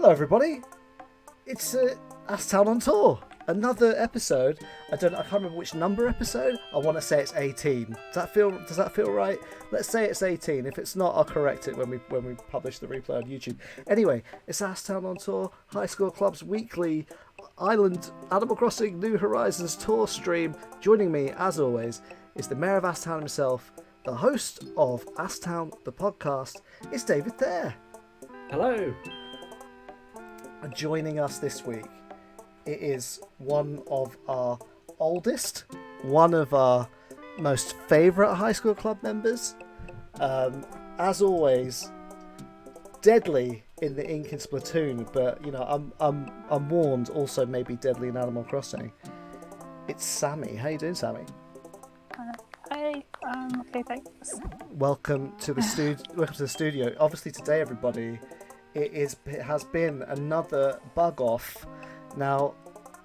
Hello, everybody. It's Town on Tour. Another episode. I can't remember which number episode. I want to say it's 18. Does that feel right? Let's say it's 18. If it's not, I'll correct it when we publish the replay on YouTube. Anyway, it's Town on Tour, High School Club's weekly Island Animal Crossing New Horizons tour stream. Joining me, as always, is the Mayor of Town himself, the host of Town the podcast. It's David there. Hello. And joining us this week, it is one of our oldest, one of our most favourite High School Club members. As always, deadly in the ink and Splatoon, but you know, I'm warned also maybe deadly in Animal Crossing. It's Sammy. How you doing, Sammy? Hi. Okay, thanks. Welcome to the studio. Obviously today, everybody, it has been another bug off. Now,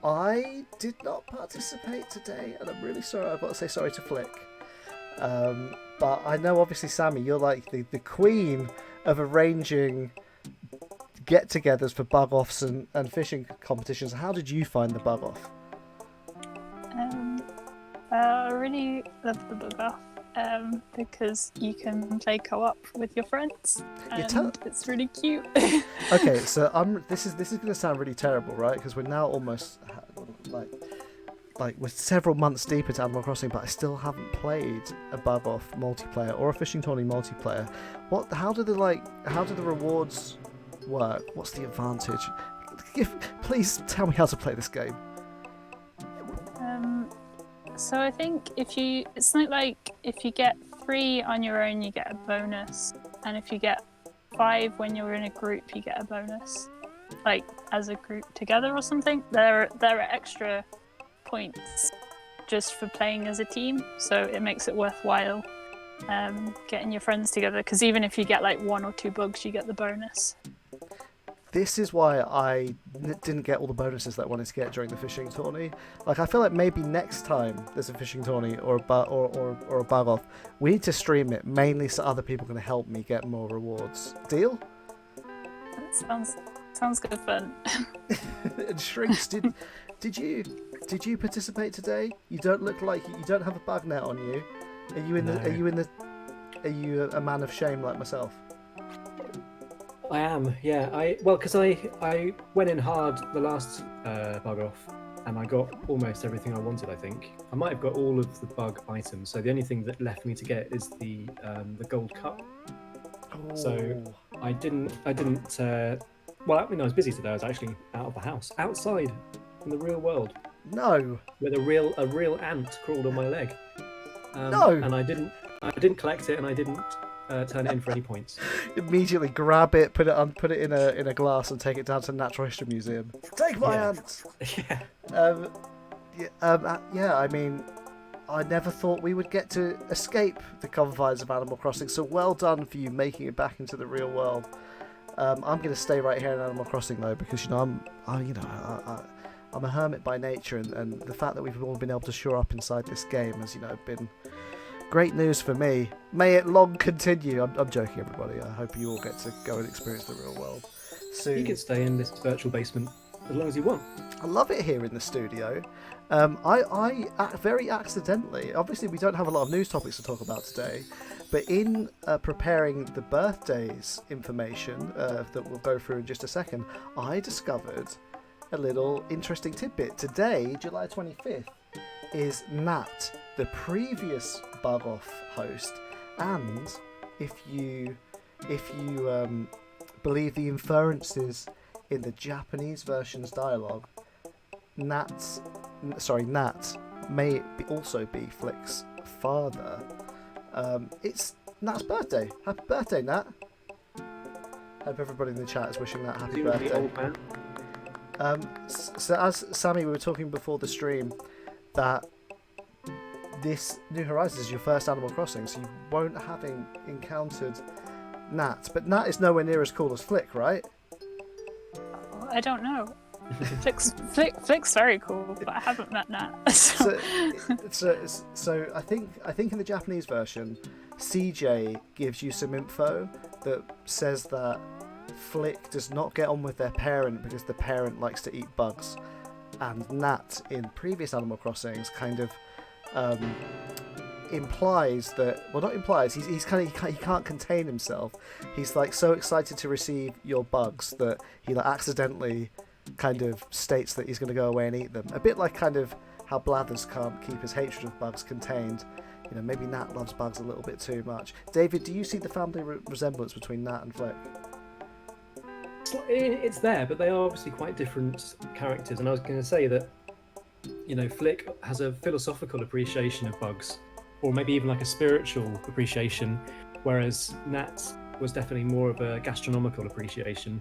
I did not participate today, and I'm really sorry. I've got to say sorry to Flick. But I know, obviously, Sammy, you're like the queen of arranging get-togethers for bug-offs and fishing competitions. How did you find the bug-off? I really love the bug-off because you can play co-op with your friends, and it's really cute. Okay, so this is going to sound really terrible, right? Because we're now almost like we're several months deep into Animal Crossing, but I still haven't played a bug-off multiplayer or a fishing tourney multiplayer. How do the rewards work? What's the advantage? Please tell me how to play this game. So I think it's not like if you get 3 on your own, you get a bonus, and if you get 5 when you're in a group, you get a bonus, like as a group together or something. There are extra points just for playing as a team, so it makes it worthwhile getting your friends together. Because even if you get like 1 or 2 bugs, you get the bonus. This is why I didn't get all the bonuses that I wanted to get during the fishing tourney. Like, I feel like maybe next time there's a fishing tourney or a bug off, we need to stream it mainly so other people can help me get more rewards. Deal? That sounds good fun. And Shrinks, did you participate today? You don't look like you don't have a bug net on you. Are you a man of shame like myself? I am, yeah. Because I went in hard the last bug off, and I got almost everything I wanted. I think I might have got all of the bug items. So the only thing that left me to get is the gold cup. Oh. So I didn't. Well, I mean, I was busy today. I was actually out of the house, outside in the real world. No. With a real ant crawled on my leg. No. And I didn't collect it, and I didn't turn it in for any points. Immediately grab it, put it in a glass, and take it down to the Natural History Museum. Take my ants. Yeah. I mean, I never thought we would get to escape the confines of Animal Crossing. So well done for you making it back into the real world. I'm going to stay right here in Animal Crossing though, because I'm a hermit by nature, and the fact that we've all been able to shore up inside this game has been great news for me. May it long continue. I'm joking, everybody. I hope you all get to go and experience the real world soon. You can stay in this virtual basement as long as you want. I love it here in the studio. I very accidentally, obviously we don't have a lot of news topics to talk about today, but in preparing the birthdays information that we'll go through in just a second, I discovered a little interesting tidbit. Today, July 25th, is Nat, the previous bug off host, and if you believe the inferences in the Japanese version's dialogue, Nat may also be Flick's father. It's Nat's birthday. Happy birthday, Nat. Hope everybody in the chat is wishing Nat happy birthday. Old man. So as Sammy, we were talking before the stream that this New Horizons is your first Animal Crossing, so you won't have encountered Nat. But Nat is nowhere near as cool as Flick, right? I don't know. Flick's very cool, but I haven't met Nat. So I think in the Japanese version, CJ gives you some info that says that Flick does not get on with their parent because the parent likes to eat bugs, and Nat in previous Animal Crossings kind of implies that, well, not implies, he's kind of, he can't contain himself. He's like so excited to receive your bugs that he like accidentally kind of states that he's going to go away and eat them, a bit like kind of how Blathers can't keep his hatred of bugs contained. You know, maybe Nat loves bugs a little bit too much. David, do you see the family resemblance between Nat and Flick? It's there, but they are obviously quite different characters. And I was going to say that, you know, Flick has a philosophical appreciation of bugs, or maybe even like a spiritual appreciation, whereas Nat was definitely more of a gastronomical appreciation.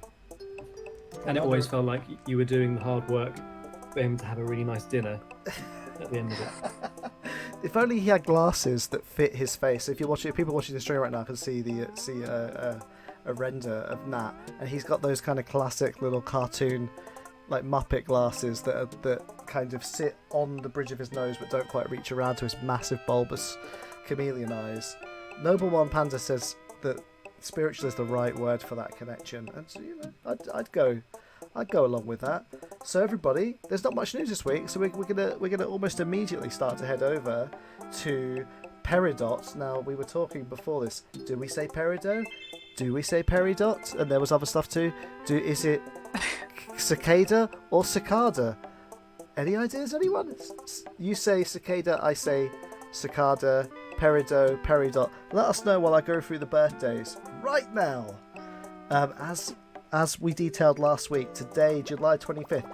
And it always felt like you were doing the hard work for him to have a really nice dinner at the end of it. If only he had glasses that fit his face. If people watching the stream right now can see a render of Nat, and he's got those kind of classic little cartoon, like Muppet glasses that kind of sit on the bridge of his nose but don't quite reach around to his massive bulbous chameleon eyes. Noble One Panda says that spiritual is the right word for that connection, and so, you know, I'd go along with that. So everybody, there's not much news this week, so we're gonna almost immediately start to head over to Peridot. Now, we were talking before this. Do we say Peridot? Do we say Peridot? And there was other stuff too. Is it cicada or cicada? Any ideas, anyone? You say cicada, I say cicada. Peridot, Peridot. Let us know while I go through the birthdays right now. As we detailed last week, today, July 25th,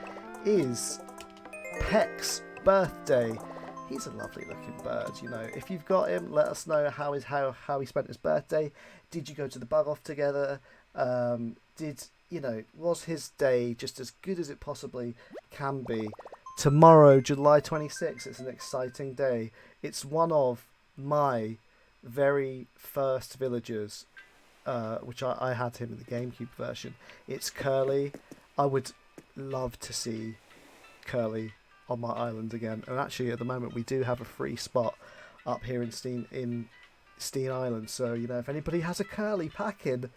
is Peck's birthday. He's a lovely looking bird, you know. If you've got him, let us know how he spent his birthday. Did you go to the bug off together? Was his day just as good as it possibly can be? Tomorrow, July 26th, it's an exciting day. It's one of my very first villagers, which I had him in the GameCube version. It's Curly. I would love to see Curly on my island again. And actually, at the moment, we do have a free spot up here in Steen Island. So, you know, if anybody has a Curly packing,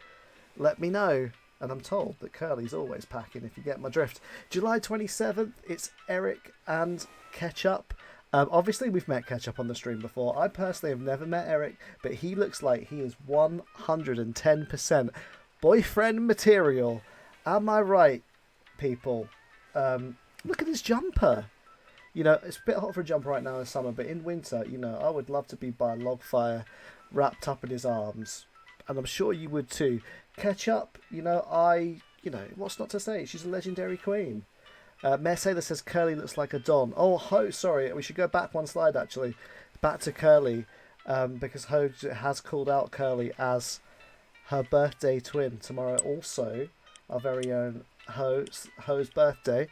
let me know. And I'm told that Curly's always packing, if you get my drift. July 27th, it's Eric and Ketchup. Obviously, we've met Ketchup on the stream before. I personally have never met Eric, but he looks like he is 110% boyfriend material. Am I right, people? Look at his jumper. You know, it's a bit hot for a jumper right now in summer, but in winter, you know, I would love to be by a log fire, wrapped up in his arms. And I'm sure you would too. Ketchup, you know, what's not to say? She's a legendary queen. Mayor Sailor says Curly looks like a Don. Oh, Ho, sorry, we should go back one slide actually. Back to Curly, because Ho has called out Curly as her birthday twin tomorrow. Also, our very own Ho's birthday.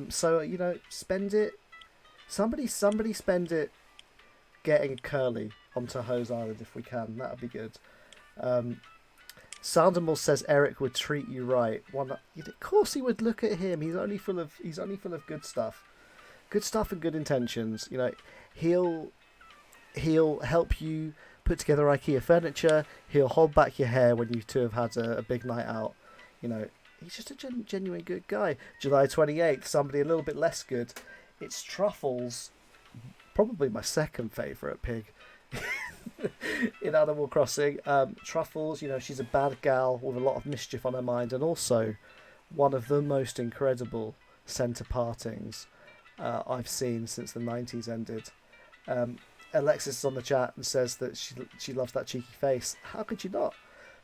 So, you know, spend it. Somebody spend it getting Curly onto Ho's Island if we can. That would be good. Sandomal says Eric would treat you right. Of course he would. Look at him. He's only full of good stuff and good intentions. You know, he'll help you put together IKEA furniture. He'll hold back your hair when you two have had a big night out. You know, he's just a genuine good guy. July 28th, somebody a little bit less good. It's Truffles, probably my second favourite pig in Animal Crossing. Truffles, you know, she's a bad gal with a lot of mischief on her mind, and also one of the most incredible centre partings I've seen since the 90s ended. Alexis is on the chat and says that she loves that cheeky face. How could you not?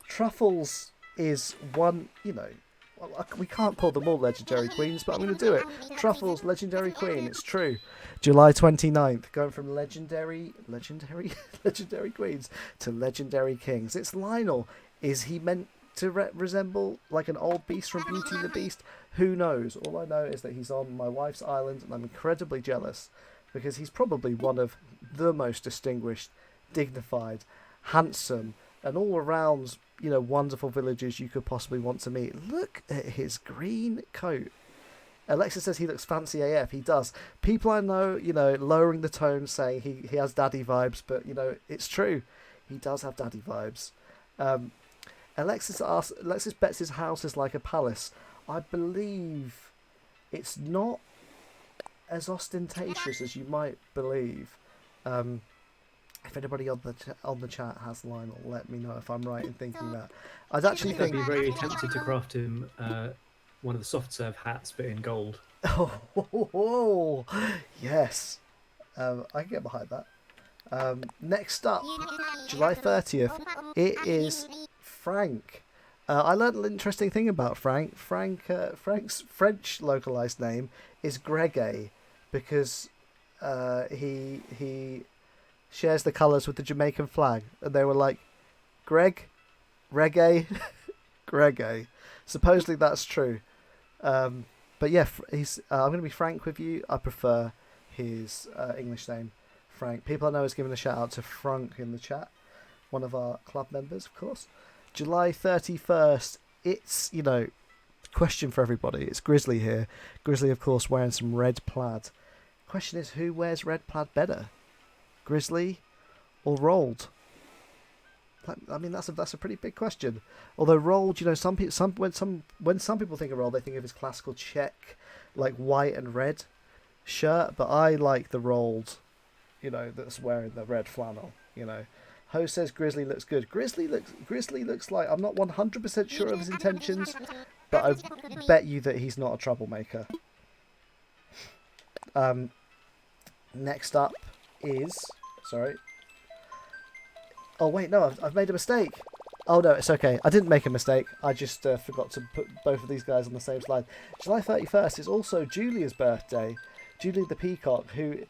Truffles is one, you know, we can't call them all legendary queens, but I'm going to do it. Truffles, legendary queen, it's true. July 29th, going from legendary queens to legendary kings. It's Lionel. Is he meant to resemble like an old beast from Beauty and the Beast? Who knows? All I know is that he's on my wife's island, and I'm incredibly jealous because he's probably one of the most distinguished, dignified, handsome, and all around, you know, wonderful villagers you could possibly want to meet. Look at his green coat. Alexis says he looks fancy AF. He does. People I know, you know, lowering the tone, saying he has daddy vibes, but, you know, it's true. He does have daddy vibes. Alexis bets his house is like a palace. I believe it's not as ostentatious as you might believe. If anybody on the chat has Lionel, let me know if I'm right in thinking that. I'd actually I'd think. be very tempted to craft him one of the soft serve hats, but in gold. Oh, yes. I can get behind that. Next up, July 30th, it is Frank. I learned an interesting thing about Frank. Frank's French localized name is Grege because he shares the colours with the Jamaican flag, and they were like, Greg, reggae, Grege. Supposedly that's true. But yeah, I'm going to be frank with you. I prefer his English name, Frank. People I know is giving a shout out to Frank in the chat, one of our club members, of course. July 31st, it's, question for everybody. It's Grizzly here. Grizzly, of course, wearing some red plaid. Question is, who wears red plaid better? Grizzly or Rolled? I mean, that's a pretty big question. Although Rolled, when some people think of Rolled, they think of his classical check, like white and red shirt. But I like the Rolled, that's wearing the red flannel. Ho says Grizzly looks good. Grizzly looks like, I'm not 100% sure of his intentions, but I bet you that he's not a troublemaker. Next up is, sorry. Oh wait, no, I've made a mistake. Oh no, it's okay. I didn't make a mistake. I just forgot to put both of these guys on the same slide. July 31st is also Julia's birthday. Julia the Peacock, who,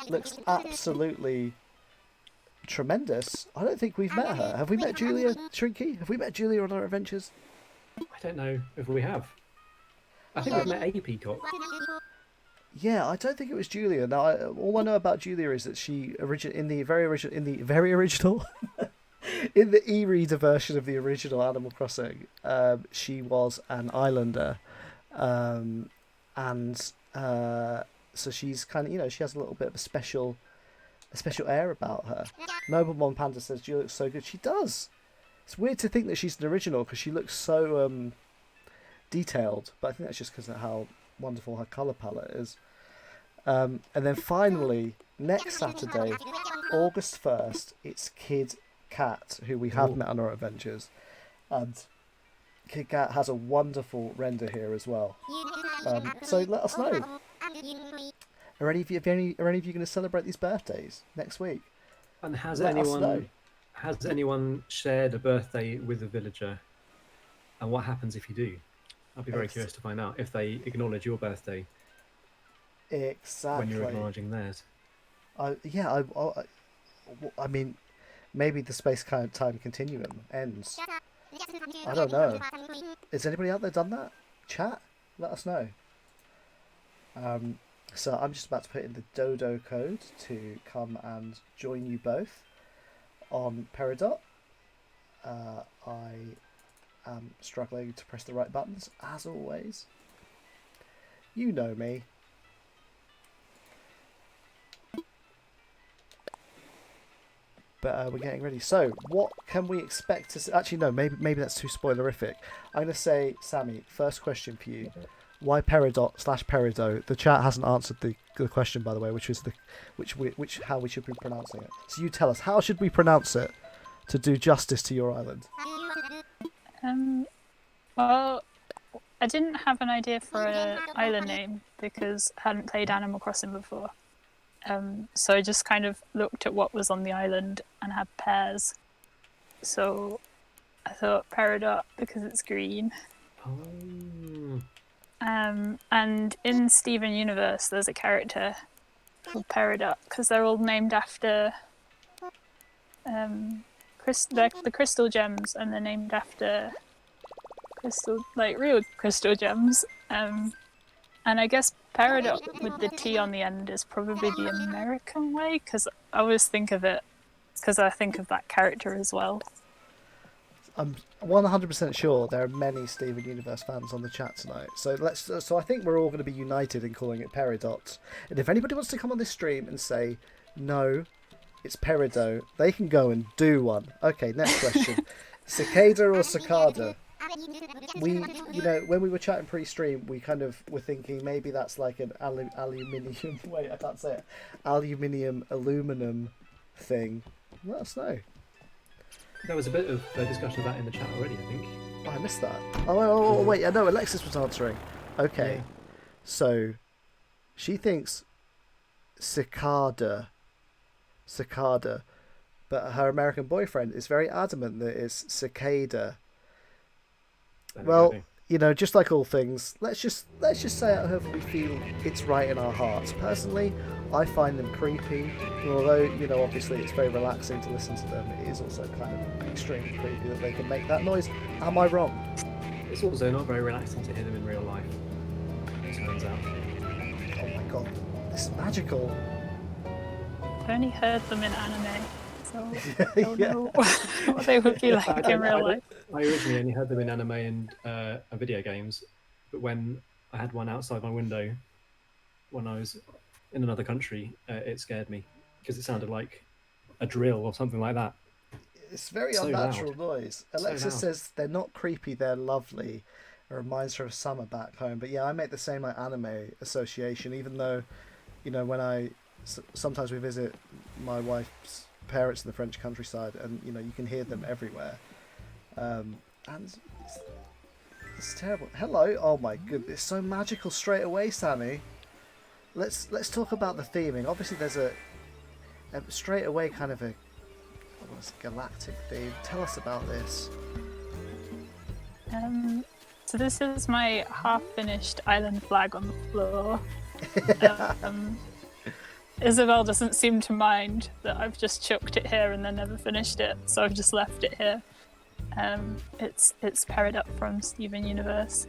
looks absolutely tremendous. I don't think we've met her. Have we met Julia, Shrinky? Have we met Julia on our adventures? I don't know if we have. I think we've met a peacock. Yeah, I don't think it was Julia. Now, all I know about Julia is that she in the very original, in the e-reader version of the original Animal Crossing, she was an islander, so she's kind of, she has a little bit of a special air about her. Noblemon Panda says Julia looks so good. She does. It's weird to think that she's an original because she looks so detailed, but I think that's just because of how wonderful her colour palette is. And then finally, next Saturday, August 1st, it's Kid Cat, who we have met on our adventures. And Kid Cat has a wonderful render here as well. So let us know. Are any of you going to celebrate these birthdays next week? And has Let us know. anyone shared a birthday with a villager? And what happens if you do? I'd be very curious to find out if they acknowledge your birthday. Exactly. When you're acknowledging theirs. I mean, maybe the space-time continuum ends. I don't know. Has anybody out there done that? Chat? Let us know. So I'm just about to put in the Dodo code to come and join you both on Peridot. I am struggling to press the right buttons, as always. You know me. But we're getting ready. So, what can we expect to see? Actually, no, maybe that's too spoilerific. I'm going to say, Sammy, first question for you. Why Peridot/Peridot? The chat hasn't answered the question, by the way, which is how we should be pronouncing it. So you tell us, how should we pronounce it to do justice to your island? Well, I didn't have an idea for an island name because I hadn't played Animal Crossing before. So I just kind of looked at what was on the island and had pears. So I thought Peridot because it's green. Oh. And in Steven Universe, there's a character called Peridot because they're all named after the crystal gems, and they're named after real crystal gems. And I guess Peridot with the T on the end is probably the American way because I always think of it because I think of that character as well. I'm 100% sure there are many Steven Universe fans on the chat tonight. So I think we're all going to be united in calling it Peridot. And if anybody wants to come on this stream and say, no, it's Peridot, they can go and do one. Okay, next question. Cicada or cicada? When we were chatting pre-stream, we kind of were thinking maybe that's like an aluminium. Wait, I can't say it. Aluminum thing. Let us know. There was a bit of discussion of that in the chat already, I think. Oh, I missed that. Oh, wait, I know Alexis was answering. Okay, Yeah. so she thinks cicada, but her American boyfriend is very adamant that it's cicada. There Well, we go. just like all things, let's just say it however we feel it's right in our hearts. Personally, I find them creepy. And although, obviously it's very relaxing to listen to them, it is also kind of extremely creepy that they can make that noise. Am I wrong? It's also not very relaxing to hear them in real life, it turns out. Oh my god, this is magical. I've only heard them in anime, so I don't Yeah. know what they would be like in real life. I originally only heard them in anime and video games, but when I had one outside my window when I was in another country, it scared me because it sounded like a drill or something like that. It's very So unnatural loud. noise. So Alexis loud. says they're not creepy, they're lovely. It reminds her of summer back home. But yeah, I make the same like anime association, even though, when sometimes we visit my wife's parents in the French countryside, and you can hear them everywhere. And it's terrible. Hello. Oh my goodness, so magical straight away, Sammy. Let's talk about the theming. Obviously, there's a straight away kind of a galactic theme. Tell us about this. So this is my half-finished island flag on the floor. Isabel doesn't seem to mind that I've just chucked it here and then never finished it, so I've just left it here. It's Peridot from Steven Universe,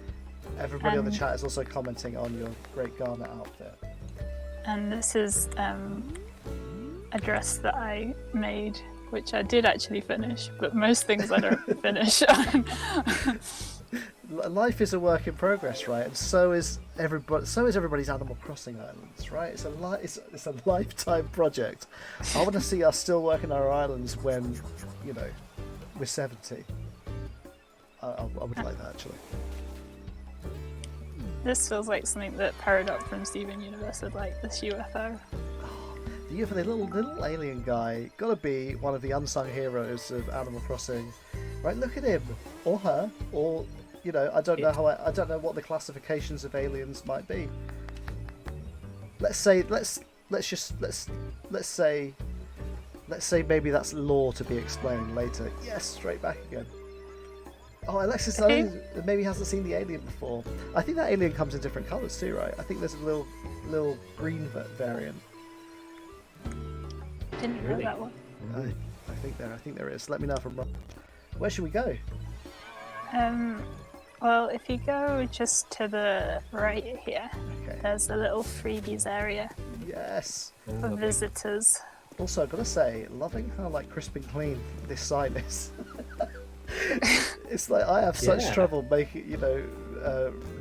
Everybody on the chat is also commenting on your great garment outfit. and this is a dress that I made, which I did actually finish, but most things I don't finish. Life is a work in progress, right? And so is everybody. So is everybody's Animal Crossing islands, right? It's a lifetime project. I want to see us still working our islands when, we're 70. I would like that actually. This feels like something that Peridot from Steven Universe would like, this UFO. The UFO, the little alien guy, gotta be one of the unsung heroes of Animal Crossing, right? Look at him, or her, or I don't know I don't know what the classifications of aliens might be. Let's say maybe that's lore to be explained later. Yes, straight back again. Oh, Alexis maybe hasn't seen the alien before. I think that alien comes in different colours too, right? I think there's a little green variant. Didn't know Really? that one. I think there is. Let me know if I'm wrong. Where should we go? Well, if you go just to the right here, Okay. there's a little freebies area Yes. for visitors. Also, I've got to say, loving how crisp and clean this sign is. It's like I have such Yeah. trouble making,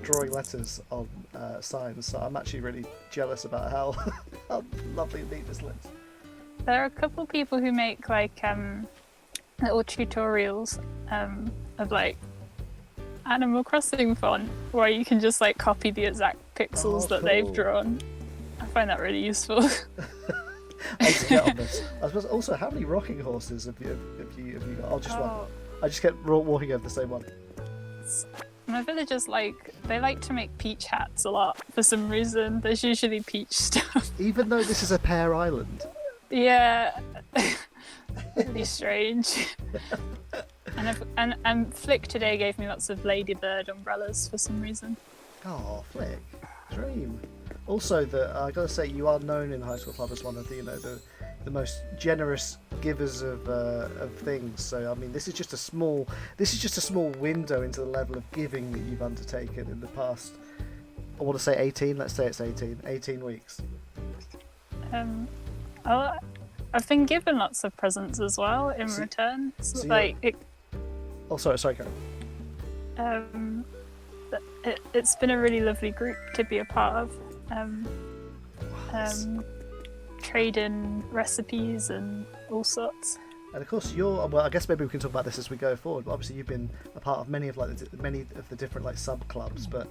drawing letters on signs. So I'm actually really jealous about how lovely and neat this looks. There are a couple people who make little tutorials of Animal Crossing font, where you can just copy the exact pixels that they've cool. drawn. I find that really useful. I need to get on this. I suppose also, how many rocking horses have you got? Oh, just one. I just kept walking over the same one. My villagers they like to make peach hats a lot for some reason. There's usually peach stuff. Even though this is a pear island. Yeah, really strange. And Flick today gave me lots of ladybird umbrellas for some reason. Oh, Flick, dream. Also, I gotta say, you are known in High School Club as one of the most generous givers of things. So I mean, this is just a small window into the level of giving that you've undertaken in the past. I want to say 18. Let's say it's 18 weeks. I've been given lots of presents as well in return. so Oh, sorry, Karen. It's been a really lovely group to be a part of. Trade in recipes and all sorts. And of course, well, I guess maybe we can talk about this as we go forward. But obviously, you've been a part of many of the different like sub clubs, but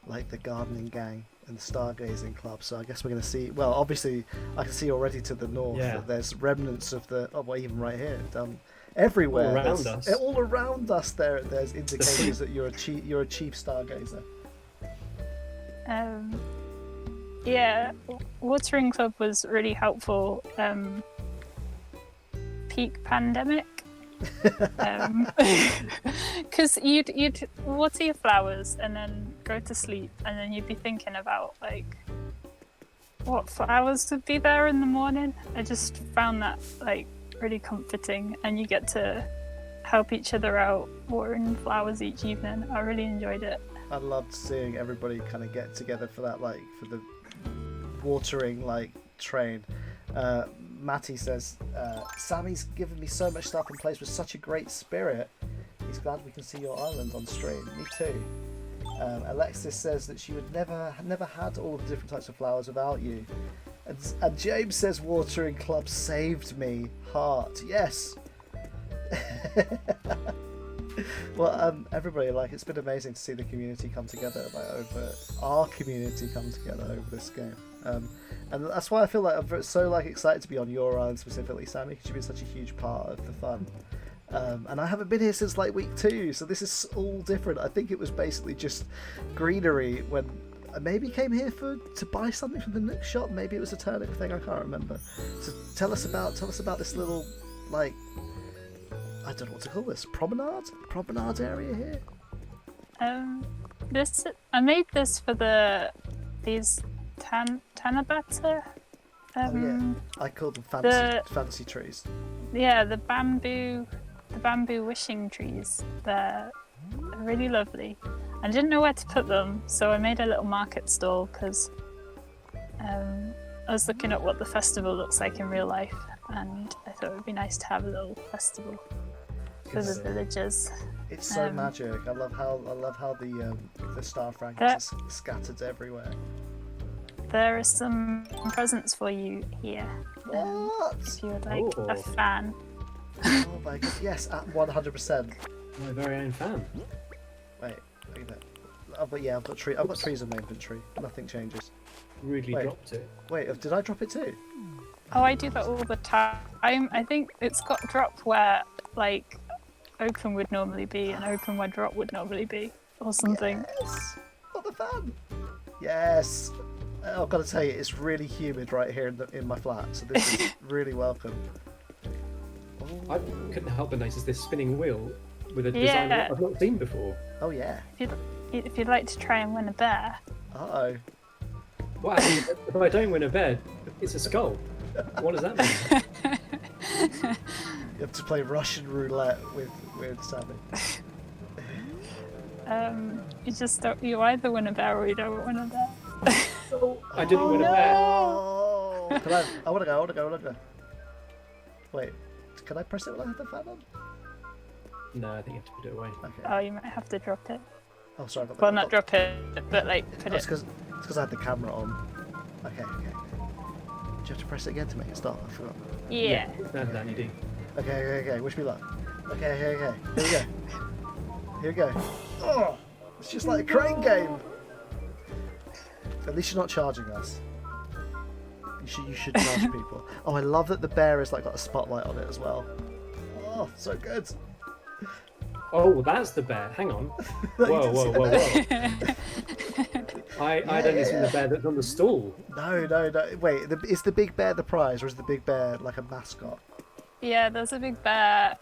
like the gardening gang and the stargazing club. So I guess we're going to see. Well, obviously, I can see already to the north that there's remnants of the. Oh, well, even right here, everywhere, all around us. All around us, there's indicators that you're a chief stargazer. Yeah, watering club was really helpful. Peak pandemic, because you'd water your flowers and then go to sleep, and then you'd be thinking about like what flowers would be there in the morning. I just found that like really comforting, and you get to help each other out watering flowers each evening. I really enjoyed it. I loved seeing everybody kind of get together for that, like for the watering like train. Matty says, Sammy's given me so much stuff and plays with such a great spirit. He's glad we can see your island on stream. Me too. Alexis says that she would never had all of the different types of flowers without you. And James says watering club saved me. Heart. Yes. Well, everybody, like, it's been amazing to see the community come together, like, over our community come together over this game. And that's why I feel like I'm so like excited to be on your island specifically, Sammy, because you've been such a huge part of the fun. And I haven't been here since like week 2, so this is all different. I think it was basically just greenery when I maybe came here to buy something from the Nook shop. Maybe it was a turnip thing. I can't remember. So tell us about this little, like, I don't know what to call this, promenade area here. I made this for these Tanabata. Oh yeah, I call them fancy trees. Yeah, the bamboo wishing trees. They're really lovely. I didn't know where to put them, so I made a little market stall because I was looking at what the festival looks like in real life, and I thought it would be nice to have a little festival for the villagers. It's so magic. I love how the star fragments are scattered everywhere. There are some presents for you here. What? If you're like a fan. Oh my god, yes, at 100%. My very own fan. Wait, look at that. Oh, but yeah, I've got trees in my inventory. Nothing changes. Rudely dropped it. Wait, did I drop it too? Oh, I do that all the time. I think it's got drop where like open would normally be and open where drop would normally be, or something. Yes! What the fun! Yes! I've got to tell you, it's really humid right here in my flat, so this is really welcome. Oh. I couldn't help but notice this spinning wheel with a design that I've not seen before. Oh yeah. If you'd like to try and win a bear. Uh-oh. What happens if I don't win a bed? It's a skull. What does that mean? You have to play Russian roulette with Sammy. You either win a bear or you don't win a bear. I didn't win a bear. I want to go. Wait, can I press it when I have the fan on? No, I think you have to put it away. Okay. Oh, you might have to drop it. Oh, sorry. Not drop it, but like put it. It's because I had the camera on. Okay. Do you have to press it again to make it start? I forgot. Yeah. That you do. Okay. Wish me luck. Okay. Here we go. Oh, it's just like a crane game. At least you're not charging us. You should charge people. Oh, I love that the bear has like got a spotlight on it as well. Oh, so good. Oh, that's the bear. Hang on. Whoa. I'd only seen the bear that's on the stall. No. Wait, is the big bear the prize, or is the big bear like a mascot? Yeah, there's a big bear.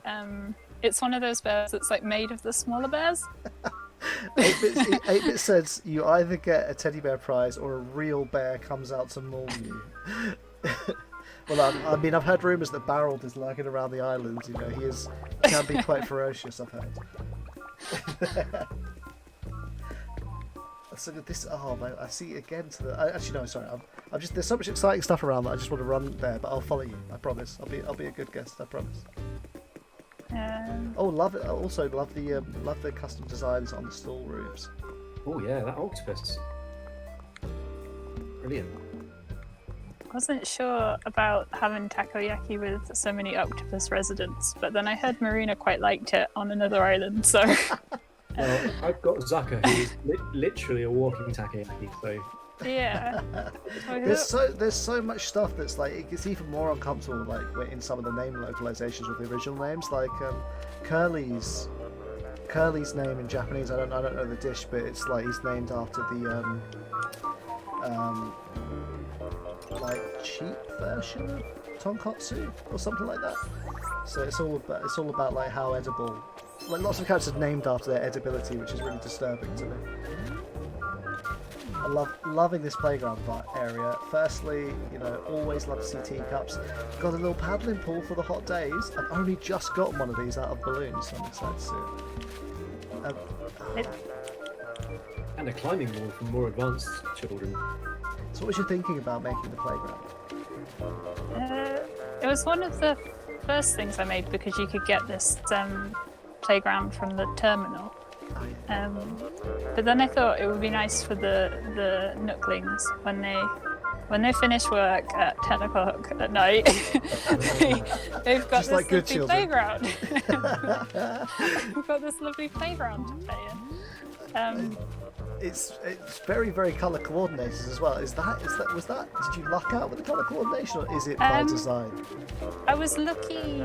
It's one of those bears that's like made of the smaller bears. 8-bit says you either get a teddy bear prize or a real bear comes out to maul you. Well, I mean, I've heard rumours that Barold is lurking around the island. You know, he can be quite ferocious, I've heard. So this, oh man, I see again to the. Actually, no, sorry. I'm just there's so much exciting stuff around that I just want to run there, but I'll follow you. I promise. I'll be a good guest. I promise. Oh, love it. I also love the custom designs on the stall roofs. Oh yeah, that octopus. Brilliant. wasn't sure about having takoyaki with so many octopus residents, but then I heard Marina quite liked it on another island, so. Well, I've got Zucker, who is literally a walking takoyaki, so. Yeah. There's so much stuff that's like it gets even more uncomfortable like in some of the name localizations with the original names, like Curly's name in Japanese. I don't know the dish, but it's like he's named after the like cheap version of tonkotsu or something like that. So it's all about like how edible. Like lots of characters are named after their edibility, which is really disturbing to me. I loving this playground area. Firstly, you know, always love to see teacups. Got a little paddling pool for the hot days. I've only just gotten one of these out of balloons, so I'm excited to see it. And a climbing wall for more advanced children. So what was you thinking about making the playground? It was one of the first things I made because you could get this playground from the terminal. Oh, yeah. But then I thought it would be nice for the Nooklings when they finish work at 10 o'clock at night. they've got Just this like good lovely children. Playground. We've got this lovely playground to play in. It's very, very colour coordinated as well. Was that did you luck out with the colour coordination, or is it by design? I was lucky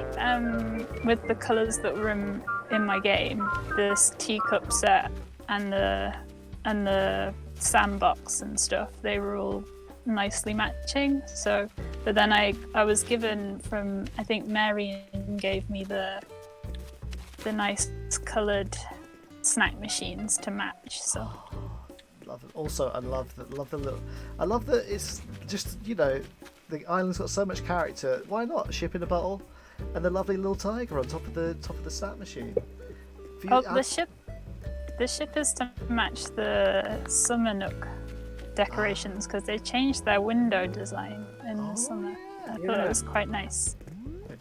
with the colours that were in my game. This teacup set and the sandbox and stuff. They were all nicely matching. So, but then I was given from, I think Marion gave me the nice coloured snack machines to match. So. Love it. Also, I love that it's just, you know, the island's got so much character. Why not ship in a bottle and the lovely little tiger on top of the snack machine? The ship is to match the summer nook decorations because they changed their window design in the summer. Yeah. I thought it was quite nice.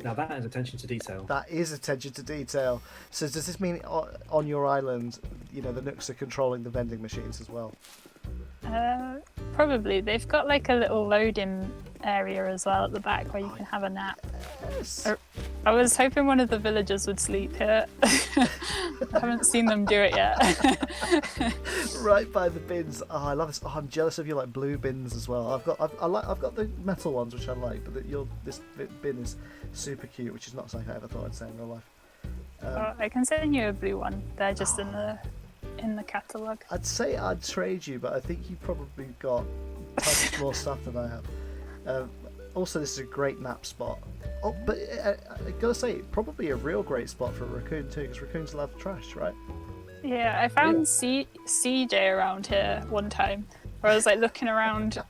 Now that is attention to detail. That is attention to detail. So does this mean on your island, you know, the nooks are controlling the vending machines as well? Probably. They've got like a little loading area as well at the back where you can have a nap. Yes. I was hoping one of the villagers would sleep here. I haven't seen them do it yet. Right by the bins. Oh, I love this. Oh, I'm jealous of your like blue bins as well. I've got the metal ones which I like, but this bin is super cute, which is not something I ever thought I'd say in real life. I can send you a blue one. They're just in the catalogue. I'd say I'd trade you, but I think you've probably got tons more stuff than I have. Also, this is a great nap spot. Oh, but I gotta say, probably a real great spot for a raccoon too, because raccoons love trash, right? Yeah, I found CJ around here one time, where I was like looking around,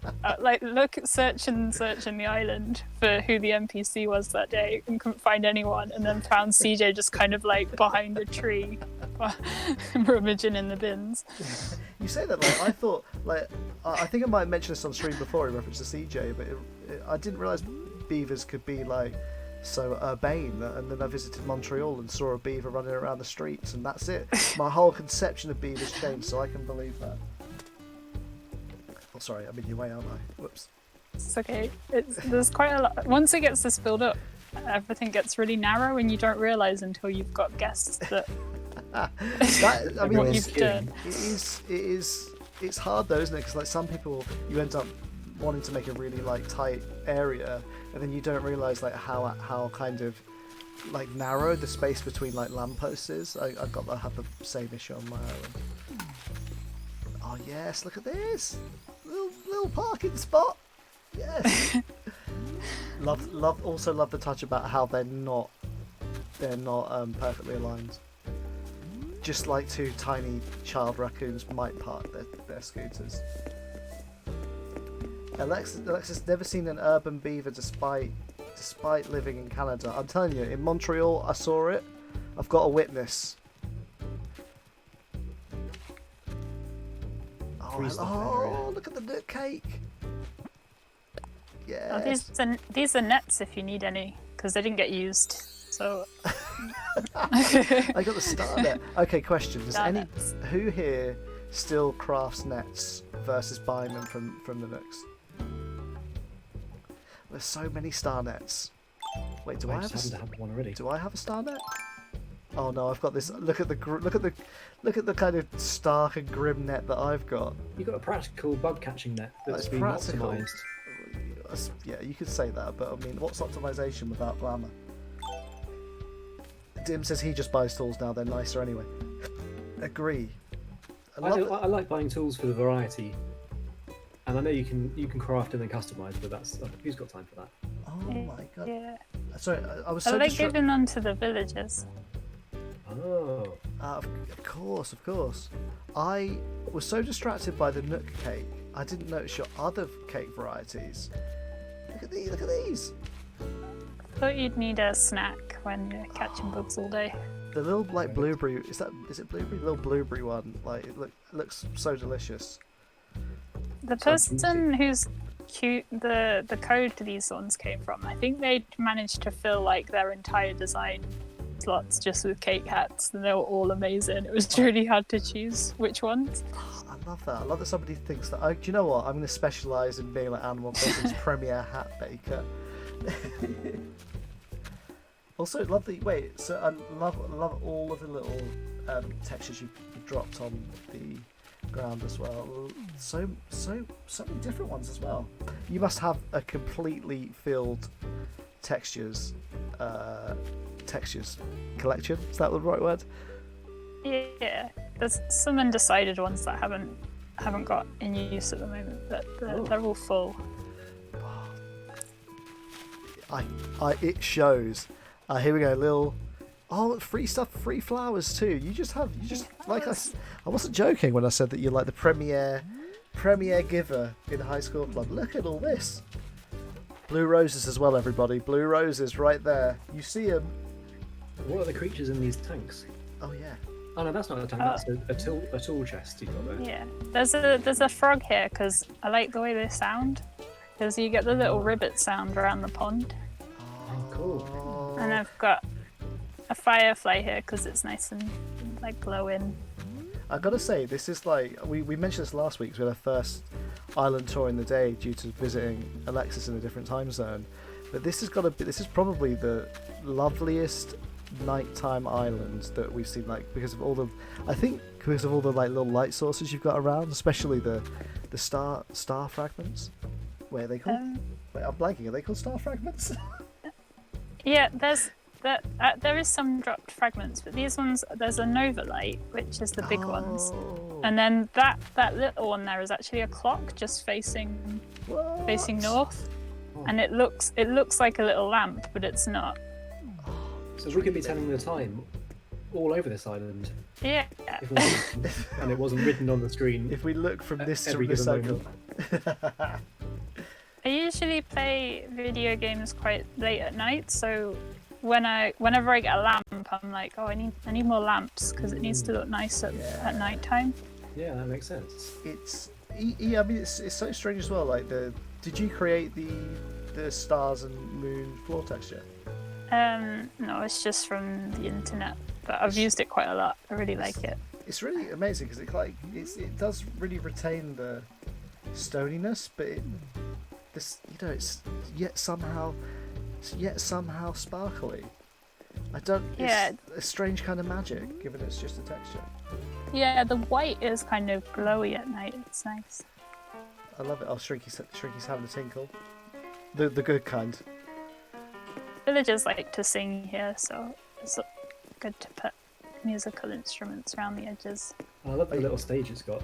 searching the island for who the NPC was that day, and couldn't find anyone, and then found CJ just kind of like behind a tree, rummaging in the bins. You say that like I thought, like I think I might have mentioned this on stream before in reference to CJ, but I didn't realise beavers could be like so urbane, and then I visited Montreal and saw a beaver running around the streets, and that's it. My whole conception of beavers changed, so I can believe that. Oh, sorry, I'm in your way, aren't I? Whoops. It's okay. There's quite a lot. Once it gets this filled up, everything gets really narrow, and you don't realise until you've got guests that. I mean, what you've done. It's hard though, isn't it? Because like some people, you end up wanting to make a really like tight area, and then you don't realise like how kind of like narrow the space between like lampposts is. I have the same issue on my island. Oh yes, look at this little parking spot. Yes. Also love the touch about how they're not perfectly aligned. Just like two tiny child raccoons might park their scooters. Alexis never seen an urban beaver despite living in Canada. I'm telling you, in Montreal I saw it. I've got a witness. Oh, look at the nut cake. Yeah. Oh, these are nets if you need any, because they didn't get used. So. I got the star net. Okay, question: nets. Who here still crafts nets versus buying them from the Nooks? There's so many star nets. Wait, do I I have just happen to have one already. do I have a star net? Oh no, I've got this. Look at the kind of stark and grim net that I've got. You've got a practical bug catching net that's That's been practical. optimized. Yeah, you could say that, but I mean, what's optimization without glamour? Dim says he just buys tools now; they're nicer anyway. Agree. I like buying tools for the variety, and I know you can craft and then customize, but that's who's got time for that? Oh my god! Yeah. Sorry, I was I so like distracted. giving them to the villagers. Oh, Of course, of course. I was so distracted by the Nook cake, I didn't notice your other cake varieties. Look at these! Look at these! Thought you'd need a snack when you're catching bugs all day. The little like blueberry is it blueberry? The little blueberry one, like it looks so delicious. The Sounds person who's cute, the code these ones came from, I think they managed to fill like their entire design slots just with cake hats, and they were all amazing. It was really hard to choose which ones. I love that. I love that somebody thinks that. Oh, do you know what? I'm going to specialise in being like Animal Crossing's premier hat baker. Also, love the so I love all of the little textures you dropped on the ground as well. So many different ones as well. You must have a completely filled textures collection. Is that the right word? Yeah, there's some undecided ones that haven't got in use at the moment, but they're all full. It shows. Here we go, free stuff, free flowers too. You just like us. I wasn't joking when I said that you're like the premier giver in High School Club. Look at all this. Blue roses as well, everybody. Blue roses right there. You see them. what are the creatures in these tanks? Oh yeah. Oh no, that's not a tank. That's a tool chest you got there. Yeah, there's a frog here because I like the way they sound. Because you get the little ribbit sound around the pond. Oh, cool. And I've got a firefly here because it's nice and like glowing. I've got to say, this is like we mentioned this last week. 'Cause we had our first island tour in the day due to visiting Alexis in a different time zone. But this is probably the loveliest nighttime island that we've seen. Like because of all the like little light sources you've got around, especially the star fragments. Where are they called? Wait, I'm blanking. Are they called star fragments? Yeah, there is some dropped fragments, but these ones, there's a nova light, which is the big ones, and then that little one there is actually a clock just facing north, and it looks like a little lamp, but it's not. So we could be telling the time all over this island. Yeah. And it wasn't written on the screen. If we look from this to every this given angle. I usually play video games quite late at night, so whenever I get a lamp, I'm like, oh, I need more lamps because it needs to look nice at night time. Yeah, that makes sense. I mean, it's so strange as well. Like did you create the stars and moon floor texture? No, it's just from the internet, but I've used it quite a lot. I really like it. It's really amazing because it does really retain the stoniness, but it's yet somehow sparkly. Yeah. It's a strange kind of magic, given it's just a texture. Yeah, the white is kind of glowy at night. It's nice. I love it. Oh, Shrinky's having a tinkle. The good kind. Villagers like to sing here, so it's good to put musical instruments around the edges. I love the little stage it's got.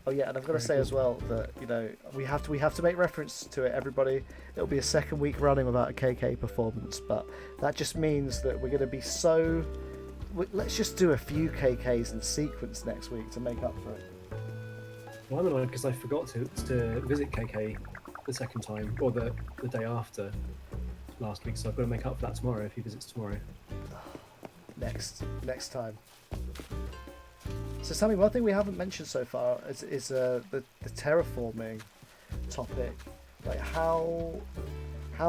Oh yeah, and I've got to say as well that we have to make reference to it. Everybody, it'll be a second week running without a KK performance, but that just means that we're going to be so. Let's just do a few KKs in sequence next week to make up for it. Well, I'm annoyed because I forgot to visit KK the second time, or the day after last week, so I've got to make up for that tomorrow if he visits tomorrow. Next time. So Sammy, one thing we haven't mentioned so far is the terraforming topic. Like how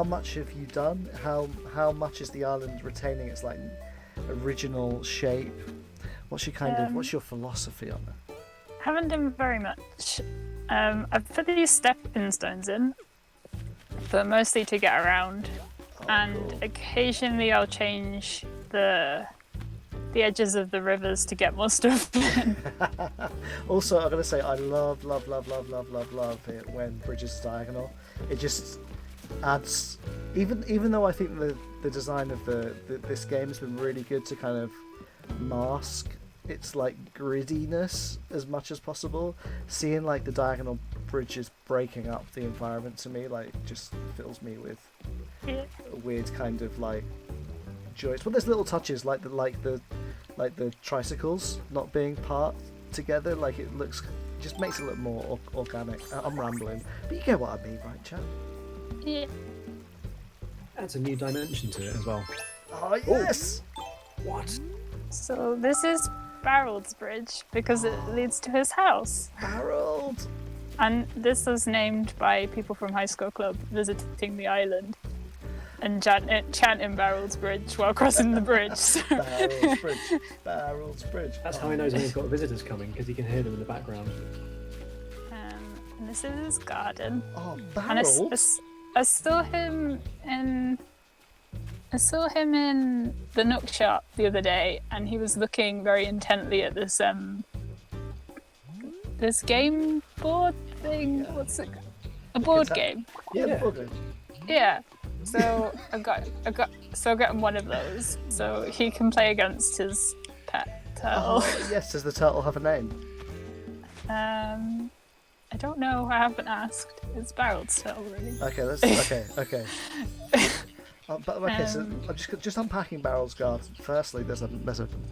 much have you done? How much is the island retaining its like original shape? What's your philosophy on it? Haven't done very much. I've put these stepping stones in, but mostly to get around. And cool. occasionally I'll change the edges of the rivers to get more stuff in. Also, I'm gonna say I love it when bridges are diagonal. It just adds, even though I think the design of this game has been really good to kind of mask its like grittiness as much as possible. Seeing like the diagonal bridges breaking up the environment to me like just fills me with Yeah. a weird kind of like joy. Well, there's little touches like the tricycles not being part together. Like it looks, just makes it look more organic. I'm rambling, but you get what I mean, right, chat? Yeah. Adds a new dimension to it as well. Oh yes. What? So this is Barold's Bridge because it leads to his house. Harold. And this was named by people from High School Club visiting the island and chanting Barold's Bridge while crossing the bridge. So- Barrel's Bridge. Barrel's Bridge. That's how he knows when he's got visitors coming, because he can hear them in the background. And this is his garden. Oh, And Barrel. I saw him in the Nook shop the other day, and he was looking very intently at this game board thing. Yeah. What's it? A board Guitar- game. Yeah, Yeah. okay. Yeah. So I got him one of those, so he can play against his pet turtle. Oh, yes. Does the turtle have a name? I don't know. I haven't asked. It's Barold's turtle, really. Okay, okay. But okay, so I'm just unpacking Barrel's garden. Firstly, there's a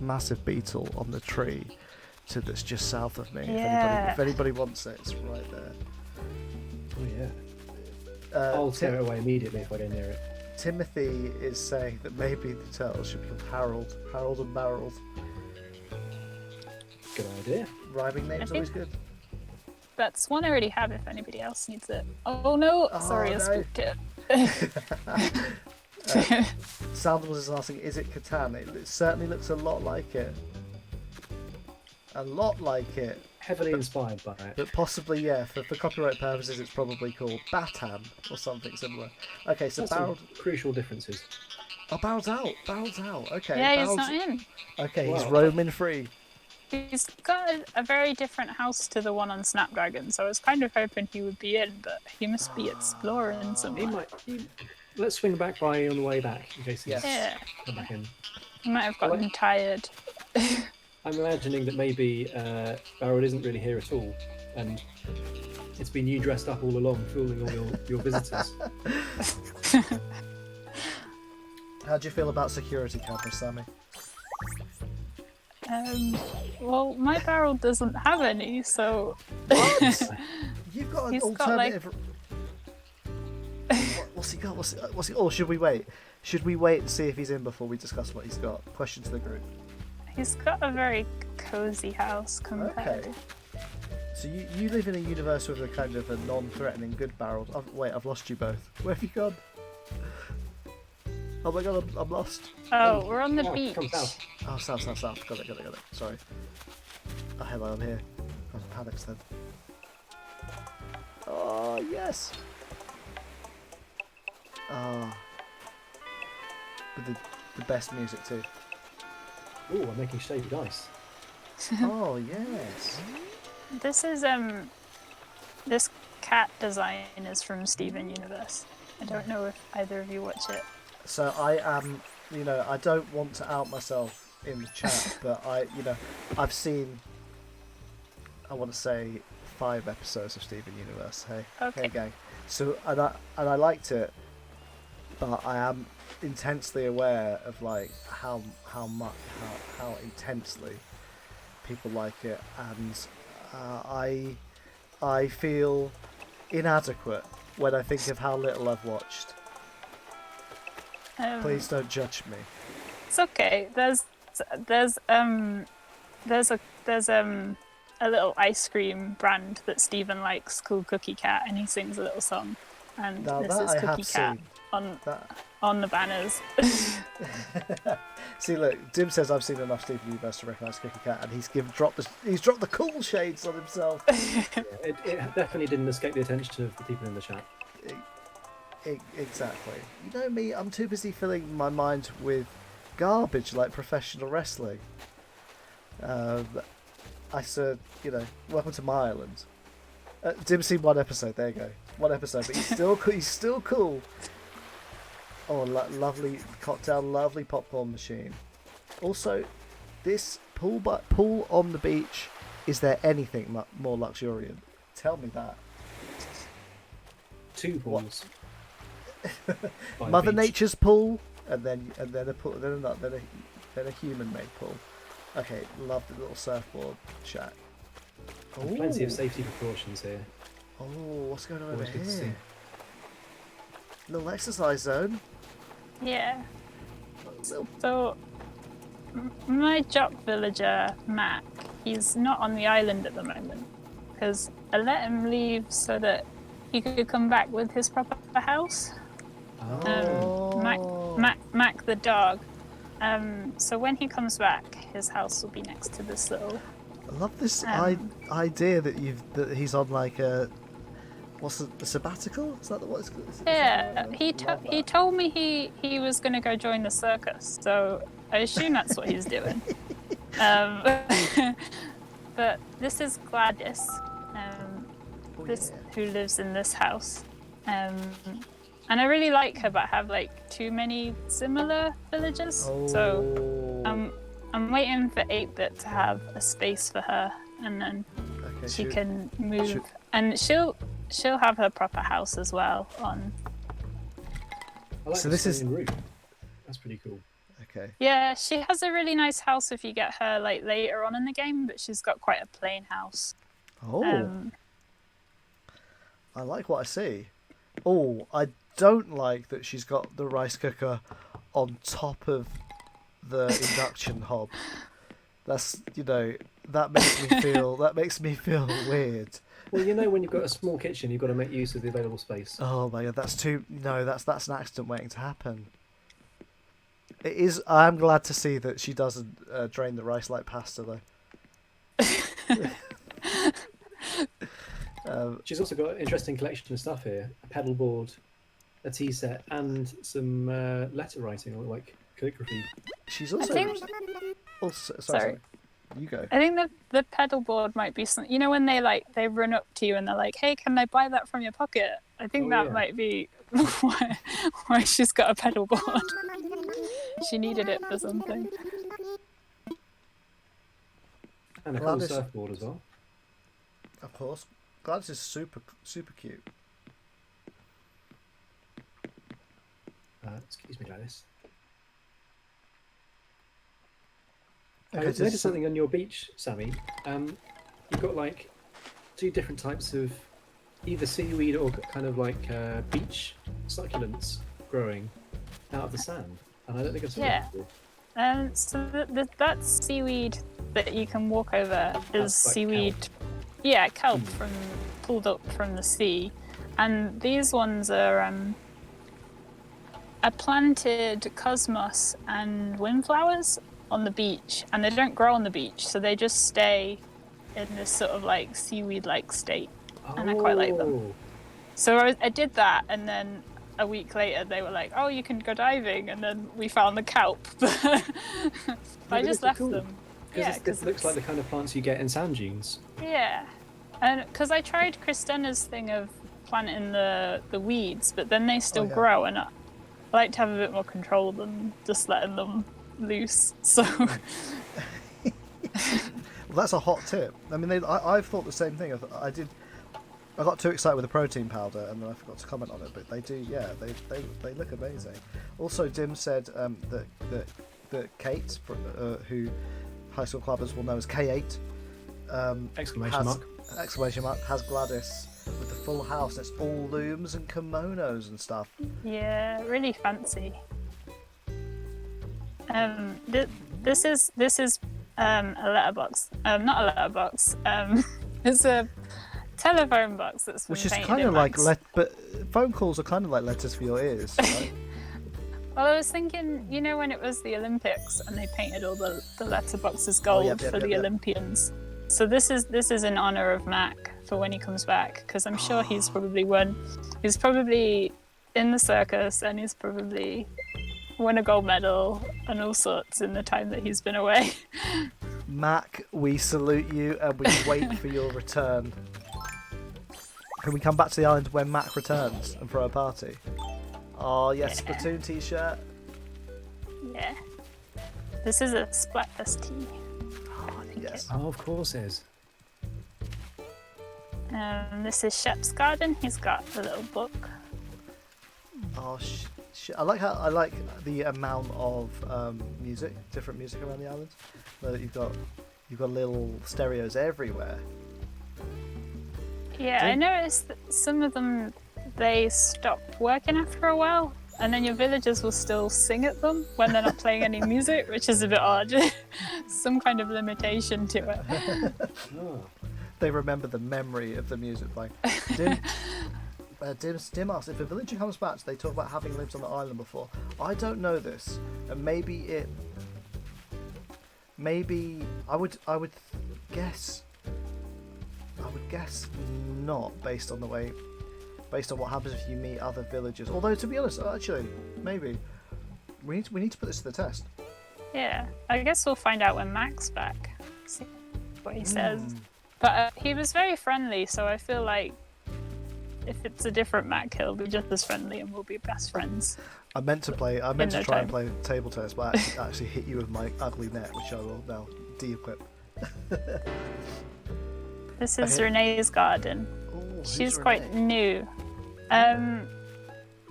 massive beetle on the tree that's just south of me. Yeah. If anybody wants it, it's right there. Oh yeah. I'll tear it away immediately if I go near it. Timothy is saying that maybe the turtle should be called Harold and Barrel. Good idea. Rhyming names I always think- good. That's one I already have if anybody else needs it. Oh no! Oh, Sorry, I no. spooked it. Salvador is asking, is it Catan? It certainly looks a lot like it. A lot like it. Heavily inspired by it. But possibly, yeah, for copyright purposes, it's probably called Batan or something similar. Okay, so That's Barrel. some crucial differences. Oh, Barrel's out. Barrel's out. Okay. Yeah, he's Barrel's... not in. Okay, he's Wow. roaming free. He's got a very different house to the one on Snapdragon, so I was kind of hoping he would be in, but he must be exploring He somewhere. might. Let's swing back by on the way back in case he's Yes. Yeah, come back in. he might have gotten tired. I'm imagining that maybe Barrel isn't really here at all, and it's been you dressed up all along, fooling all your visitors. How do you feel about security cameras, Sammy? Well, my barrel doesn't have any, so What? You've got an He's got, like- alternative. What's he got? What's he? Oh, should we wait? Should we wait and see if he's in before we discuss what he's got? Question to the group. he's got a very cozy house compared. Okay. So you live in a universe with a kind of a non-threatening good barrel. Wait, I've lost you both. Where have you gone? Oh my god, I'm lost. Oh, we're on the Oh, beach. come south. Oh, south. Got it. Sorry. Oh, hello, I'm here. I was panicked then. Oh, yes. Oh. With the best music too. Oh, I'm making shaved ice. Oh, yes. This is this cat design is from Steven Universe. I don't know if either of you watch it. So I am, I don't want to out myself in the chat, but I've seen, I want to say, 5 episodes of Steven Universe. Hey, Okay. hey gang. So and I liked it, but I am intensely aware of like how intensely people like it, and I feel inadequate when I think of how little I've watched. Please don't judge me. It's okay. There's a little ice cream brand that Steven likes called Cookie Cat, and he sings a little song. And Now this that is I Cookie have Cat. seen. on That... on the banners. See, look, Dim says I've seen enough Steven Universe to recognise Cookie Cat, and he's dropped the cool shades on himself. It definitely didn't escape the attention of the people in the chat. Exactly. You know me, I'm too busy filling my mind with garbage like professional wrestling. I said, welcome to my island. Dim's seen one episode. There you go, one episode, but he's still cool. He's still cool. Oh, lovely cocktail, lovely popcorn machine. Also, this pool on the beach. Is there anything more luxuriant? Tell me that. 2 pools. Mother Nature's pool, and then a pool, then a human-made pool. Okay, love the little surfboard shack. Plenty of safety precautions here. Oh, what's going on over Always good to see. here? Little exercise zone. Yeah. Little... So, my jock villager, Mac, he's not on the island at the moment because I let him leave so that he could come back with his proper house. Mac the dog. So when he comes back, his house will be next to this little... I love this idea that he's on like a... What's the sabbatical? Is that what it's called? Yeah, he told me he was going to go join the circus, so I assume that's what he's doing. But this is Gladys, who lives in this house, and I really like her, but have like too many similar villagers. Oh. So I'm waiting for 8-Bit to have a space for her, and then she can move, and she'll have her proper house as well. I like so the this is stone roof. That's pretty cool. Okay. Yeah, she has a really nice house if you get her like later on in the game, but she's got quite a plain house. Oh. I like what I see. Oh, I don't like that she's got the rice cooker on top of the induction hob. That's that makes me feel weird. Well, when you've got a small kitchen, you've got to make use of the available space. Oh my god, that's an accident waiting to happen. It is. I'm glad to see that she doesn't drain the rice like pasta though. She's also got an interesting collection of stuff here: a pedal board, a tea set, and some letter writing or like calligraphy. She's also. Sorry. You go. I think the pedal board might be something. When they run up to you and they're like, "Hey, can I buy that from your pocket?" I think might be why she's got a pedal board. She needed it for something. And a cool surfboard as well. Of course, Gladys is super cute. Excuse me, Gladys. Okay, I noticed something on your beach, Sammy. You've got like 2 different types of either seaweed or kind of like beach succulents growing out of the sand, and I don't think I've seen that before. So that seaweed that you can walk over is seaweed. Kelp. Yeah, kelp pulled up from the sea, and these ones are I planted cosmos and windflowers on the beach, and they don't grow on the beach, so they just stay in this sort of like seaweed-like state, and I quite like them. So I did that, and then a week later they were like, "Oh, you can go diving," and then we found the kelp. I just left them. Yeah, because it looks like the kind of plants you get in sand dunes. Yeah, and because I tried Kristenna's thing of planting the weeds, but then they still grow, and I like to have a bit more control than just letting them loose. So well, that's a hot tip. I mean, I've thought the same thing. I got too excited with the protein powder, and then I forgot to comment on it. But they do, they look amazing. Also, Dim said that Kate, who high school clubbers will know as K8, exclamation mark, has Gladys with the full house. It's all looms and kimonos and stuff. Yeah, really fancy. This is a letterbox. Not a letterbox. It's a telephone box that's been Which is painted kind in of like wax. but phone calls are kind of like letters for your ears. Right? Well, I was thinking, you know, when it was the Olympics and they painted all the letterboxes gold for the Olympians. So this is in honor of Mac for when he comes back, because I'm sure he's probably in the circus and he's probably won a gold medal and all sorts in the time that he's been away. Mac, we salute you and we wait for your return. Can we come back to the island when Mac returns and throw a party? Oh yes, Yeah. Splatoon t-shirt. Yeah. This is a Splatfest tee. Yes. Oh, of course it is. This is Shep's garden. He's got a little book. Oh I like the amount of music, different music around the island. You've got little stereos everywhere. Yeah, I noticed that some of them, they stop working after a while, and then your villagers will still sing at them when they're not playing any music, which is a bit odd. Some kind of limitation to it. Oh. They remember the memory of the music playing. Dim asks, if a villager comes back, do they talk about having lived on the island before? I don't know this, and maybe I would guess not, based on what happens if you meet other villagers. Although, to be honest, actually, maybe we need to put this to the test. Yeah, I guess we'll find out when Mac's back. See what he says. But he was very friendly, so I feel like if it's a different Mac, he'll be just as friendly and we'll be best friends. I meant to try and play table tennis, but I actually hit you with my ugly net, which I will now de-equip. This is Renee's garden. Ooh, She's Renee? quite new.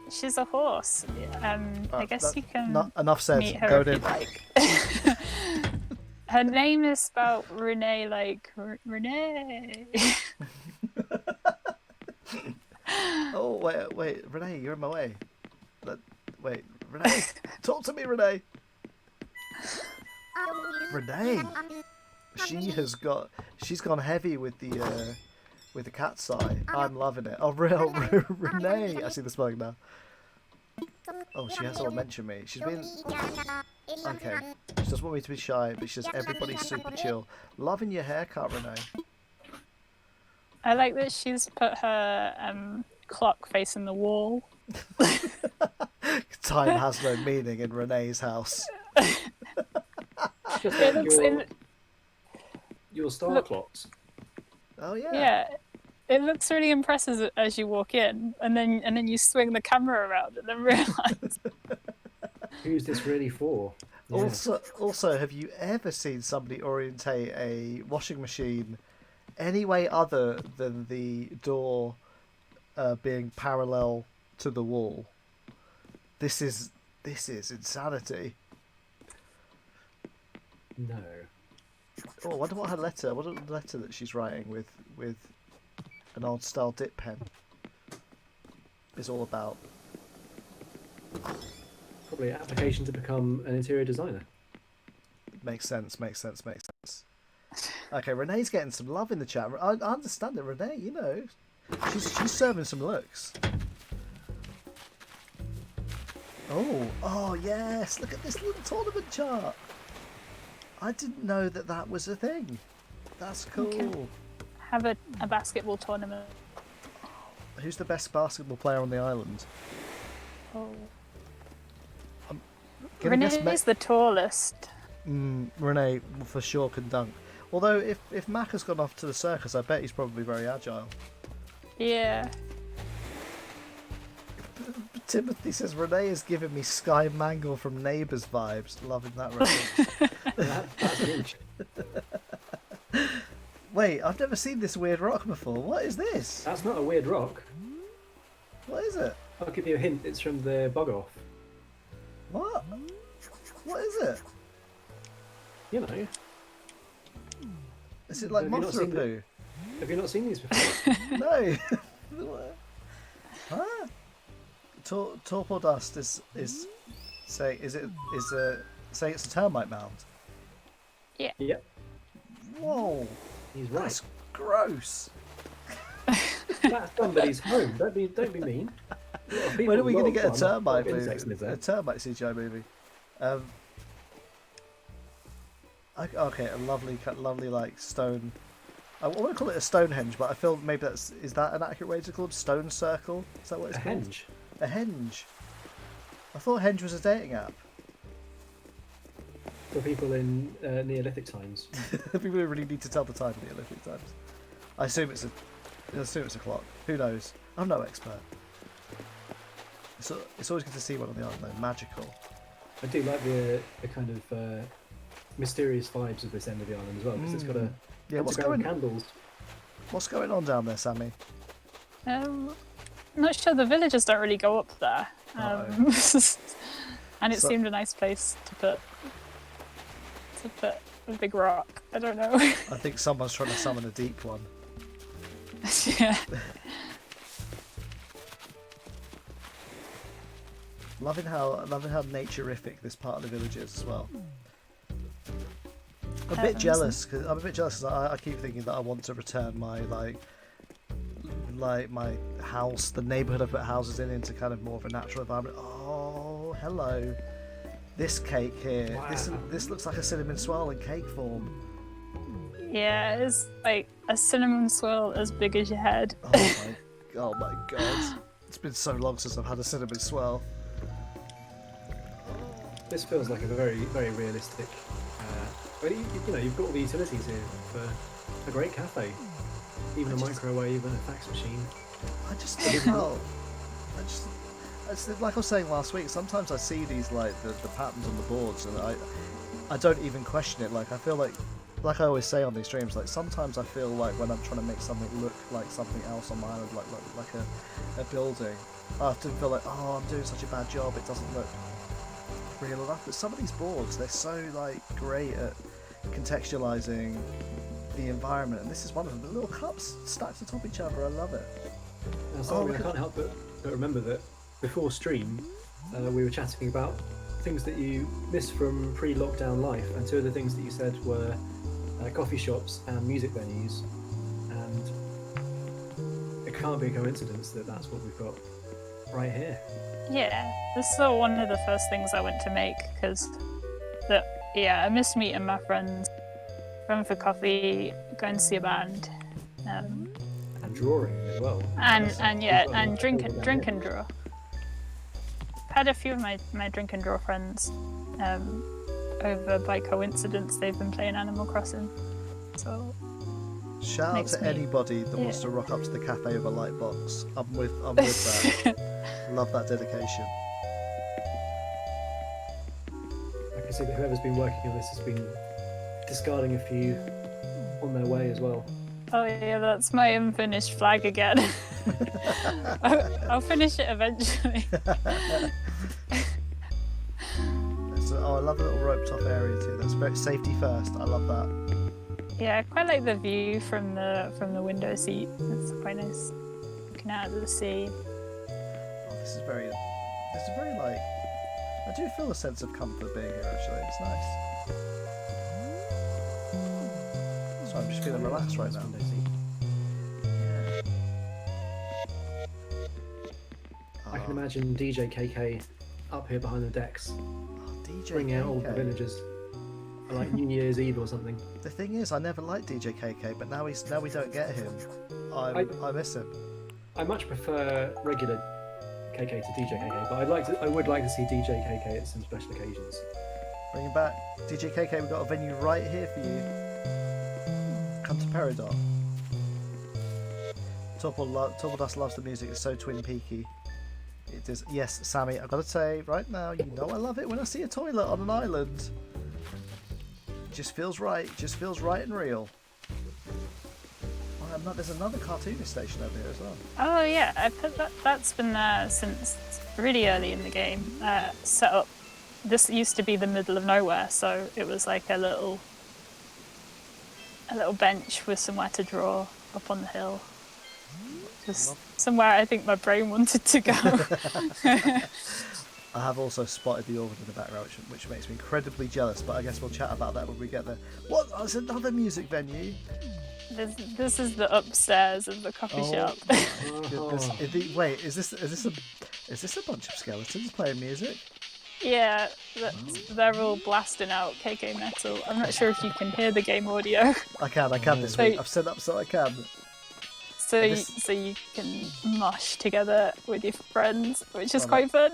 She's a horse. I guess you can enough said. meet her Go if in. you'd like. Her name is spelled Renee, like Renee. Oh wait, Renee, you're in my way. Wait, Renee, talk to me, Renee. Renee, she's gone heavy with the cat's eye. I'm loving it. Oh, real Renee. I see the spelling now. Oh, she hasn't mentioned me. She's been okay. She doesn't want me to be shy, but she says everybody's super chill. Loving your haircut, Renee. I like that she's put her clock facing the wall. Time has no meaning in Renee's house. Just It like looks, your star Look. clocks. Oh yeah. yeah, it looks really impressive as you walk in, and then you swing the camera around and then realise. Who's this really for? Yeah. Also, have you ever seen somebody orientate a washing machine any way other than the door being parallel to the wall? This is insanity. No. Oh, I wonder what a letter that she's writing with an old style dip pen is all about. Probably an application to become an interior designer. Makes sense. Okay, Renee's getting some love in the chat. I understand it, Renee. You know, she's serving some looks. Oh yes! Look at this little tournament chart. I didn't know that was a thing. That's cool. Okay. Have a basketball tournament. Who's the best basketball player on the island? Oh. Gonna guess Renee's the tallest. Renee for sure can dunk. Although if Mac has gone off to the circus, I bet he's probably very agile. Yeah. Timothy says Renee is giving me Sky Mangle from Neighbours vibes. Loving that reference. That's an inch. Wait, I've never seen this weird rock before. What is this? That's not a weird rock. What is it? I'll give you a hint. It's from the bug off. What? What is it? You know. Is it like Have you not Mothra seen poo? Have you not seen these before? No. Huh? Torpor dust is saying saying it's a termite mound. Yep. Whoa, He's right. that's gross. That's somebody's home. Don't be mean. When are we going to get a termite insects movie? live there. A termite CGI movie. Okay, a lovely like stone. I want to call it a Stonehenge, but I feel maybe is that an accurate way to call it? Stone circle? Is that what it's called? Henge. A henge. I thought henge was a dating app. For people in Neolithic times. People who really need to tell the time in Neolithic times. I assume it's a clock. Who knows? I'm no expert. It's always good to see one on the island though. Magical. I do like the kind of mysterious vibes of this end of the island as well, because it's got a what's candles. What's going on down there, Sammy? I'm not sure. The villagers don't really go up there, and it seemed a nice place to put a big rock. I don't know. I think someone's trying to summon a deep one. Yeah. Loving how naturific this part of the village is as well. I'm a bit jealous because I keep thinking that I want to return my my house, the neighbourhood I put houses into kind of more of a natural environment. Oh, hello. This cake here. Wow. This looks like a cinnamon swirl in cake form. Yeah, it's like a cinnamon swirl as big as your head. Oh my god. It's been so long since I've had a cinnamon swirl. This feels like a very, very realistic. You've got all the utilities here for a great cafe. Even a microwave and a fax machine. I just think how. Like I was saying last week, sometimes I see these like the patterns on the boards and I don't even question it. Like I feel like I always say on these streams, like sometimes I feel like when I'm trying to make something look like something else on my island, like a building, I often feel like, oh, I'm doing such a bad job, it doesn't look real enough. But some of these boards, they're so like great at contextualizing the environment, and this is one of them. The little cups stacked atop each other, I love it. I can't help but remember that before stream, we were chatting about things that you miss from pre-lockdown life, and two of the things that you said were coffee shops and music venues, and it can't be a coincidence that that's what we've got right here. Yeah, this is one of the first things I went to make, because I miss meeting my friends, going for coffee, going to see a band, and drawing as well. And drink and draw. Had a few of my drink and draw friends over by coincidence. They've been playing Animal Crossing, so shout out to anybody that wants to rock up to the cafe with a light box. I'm with that. Love that dedication. I can see that whoever's been working on this has been discarding a few on their way as well. Oh yeah, that's my unfinished flag again. I'll finish it eventually. I love the little roped off area too. That's very safety first. I love that. Yeah, I quite like the view from the window seat. It's quite nice, looking out at the sea. Oh, this is very like. I do feel a sense of comfort being here. Actually, it's nice. So I'm just feeling relaxed right now. Yeah. I can imagine DJ KK up here behind the decks, bringing out all the villagers for like New Year's Eve or something. The thing is, I never liked DJ KK, but now we don't get him. I miss him. I much prefer regular KK to DJ KK, but I would like to see DJ KK at some special occasions. Bring him back, DJ KK. We've got a venue right here for you. Come to Peridot. Torvaldus loves the music. It's so Twin Peaky. It is. Yes, Sammy. I've got to say right now, you know I love it when I see a toilet on an island. It just feels right. It just feels right and real. Oh, there's another cartoonist station over here as well. Oh yeah, that's been there since really early in the game. Set up. This used to be the middle of nowhere, so it was like a little bench with somewhere to draw up on the hill. Just somewhere I think my brain wanted to go. I have also spotted the organ in the background, which makes me incredibly jealous, but I guess we'll chat about that when we get there. What? There's another music venue? This is the upstairs of the coffee shop. My goodness. Wait, is this a bunch of skeletons playing music? Yeah, they're all blasting out KK metal. I'm not sure if you can hear the game audio. I can this week. I've set up so I can. So you can mosh together with your friends, which is quite fun.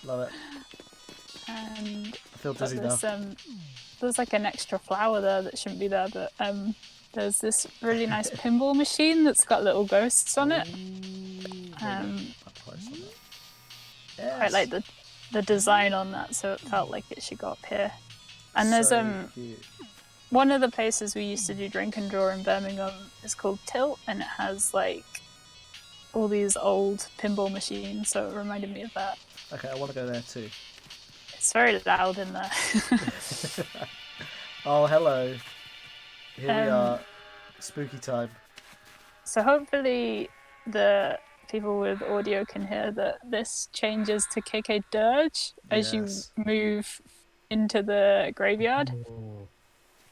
Love it. And I feel dizzy now. There's like an extra flower there that shouldn't be there, but there's this really nice pinball machine that's got little ghosts on it. Yes. Quite like the design on that, so it felt like it should go up here. And there's cute. one of the places we used to do drink and draw in Birmingham is called Tilt, and it has like all these old pinball machines, so it reminded me of that. Okay, I want to go there too. It's very loud in there. Oh, hello. Here we are. Spooky time. So hopefully the people with audio can hear that this changes to KK Dirge as you move into the graveyard.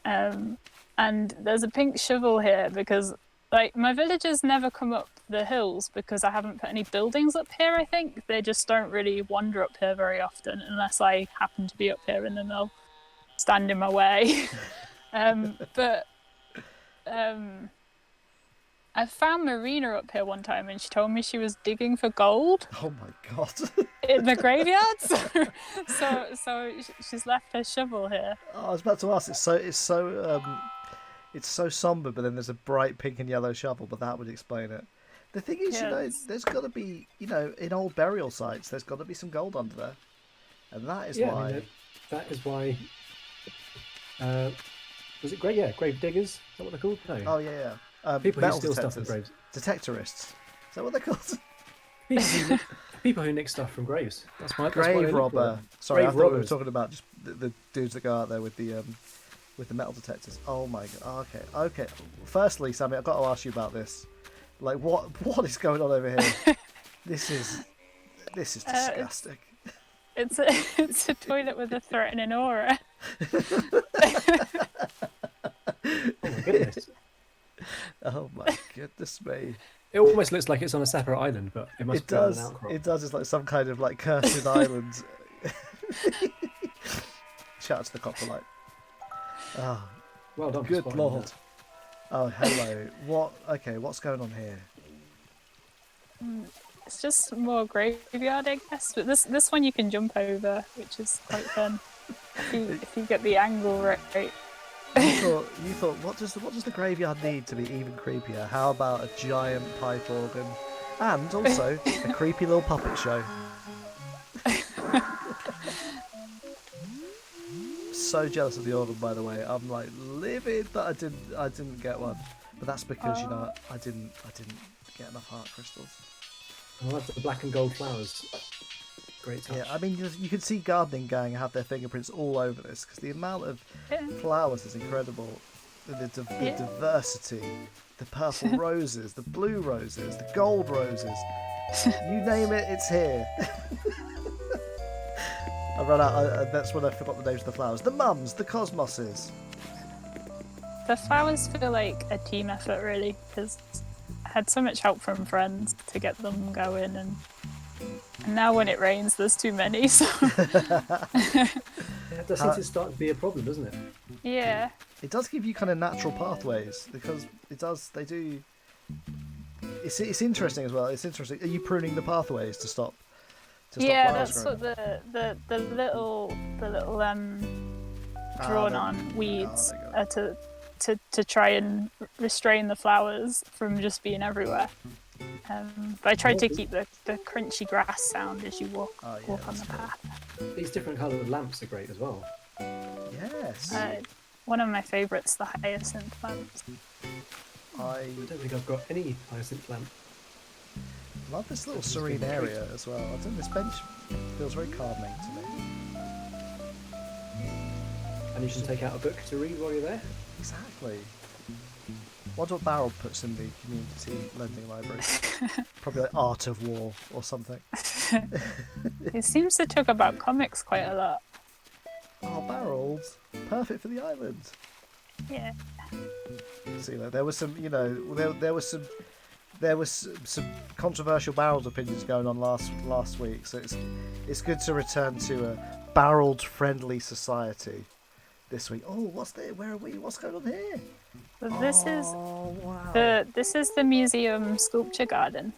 And there's a pink shovel here because like my villagers never come up the hills because I haven't put any buildings up here. I think they just don't really wander up here very often unless I happen to be up here, and then they'll stand in my way. I found Marina up here one time and she told me she was digging for gold. Oh my god. In the graveyards. so she's left her shovel here. Oh, I was about to ask, it's so somber, but then there's a bright pink and yellow shovel, but that would explain it. The thing is, there's got to be, in old burial sites, there's got to be some gold under there. And that is why... I mean, that is why... was it grave diggers? Is that what they're called? No. Oh, yeah. People who steal stuff from graves. Detectorists. Is that what they're called? People who nick stuff from graves. That's my grave robber. Sorry, grave I thought robbers. we were talking about just the dudes that go out there with the metal detectors. Oh my god. Okay. Firstly, Sammy, I've got to ask you about this. Like, what is going on over here? This is disgusting. It's a toilet with a threatening aura. Oh my goodness. Oh my goodness me. It almost looks like it's on a separate island, but it must be on an outcrop. It does. It's like some kind of like cursed island. Shout out to the coprolite. Oh, well done. Good lord. That. Oh, hello. What's going on here? It's just more graveyard, I guess. But this one you can jump over, which is quite fun if you get the angle right. You thought, what does the graveyard need to be even creepier? How about a giant pipe organ, and also a creepy little puppet show? So jealous of the organ, by the way. I'm like livid that I didn't get one, but that's because I didn't get enough heart crystals. I love the black and gold flowers. Great touch. Yeah, I mean, you can see gardening gang have their fingerprints all over this because the amount of flowers is incredible. The diversity, the purple roses, the blue roses, the gold roses. You name it, it's here. I ran out. That's when I forgot the names of the flowers. The mums, the cosmoses. The flowers feel like a team effort, really, because I had so much help from friends to get them going, and now when it rains, there's too many. So it does seem to start to be a problem, doesn't it? Yeah. It does give you kind of natural pathways because it does. They do. It's interesting as well. It's interesting. Are you pruning the pathways to stop? Yeah, that's what the little drawn on weeds are to try and restrain the flowers from just being everywhere. But I tried to keep the crunchy grass sound as you walk on the path. These different coloured lamps are great as well. Yes. One of my favourites, the hyacinth lamps. I don't think I've got any hyacinth lamp. Love this little serene area as well. I think this bench feels very calming to me. And you can take out a book to read while you're there. Exactly. Wonder what Barrel puts in the community lending library. Probably like Art of War or something. He seems to talk about comics quite a lot. Oh, barrels, perfect for the island. Yeah. So, there was some, there was some controversial barreled opinions going on last week. So it's good to return to a barreled friendly society this week. Oh, what's there? Where are we? What's going on here? So this Wow. this is the museum sculpture garden.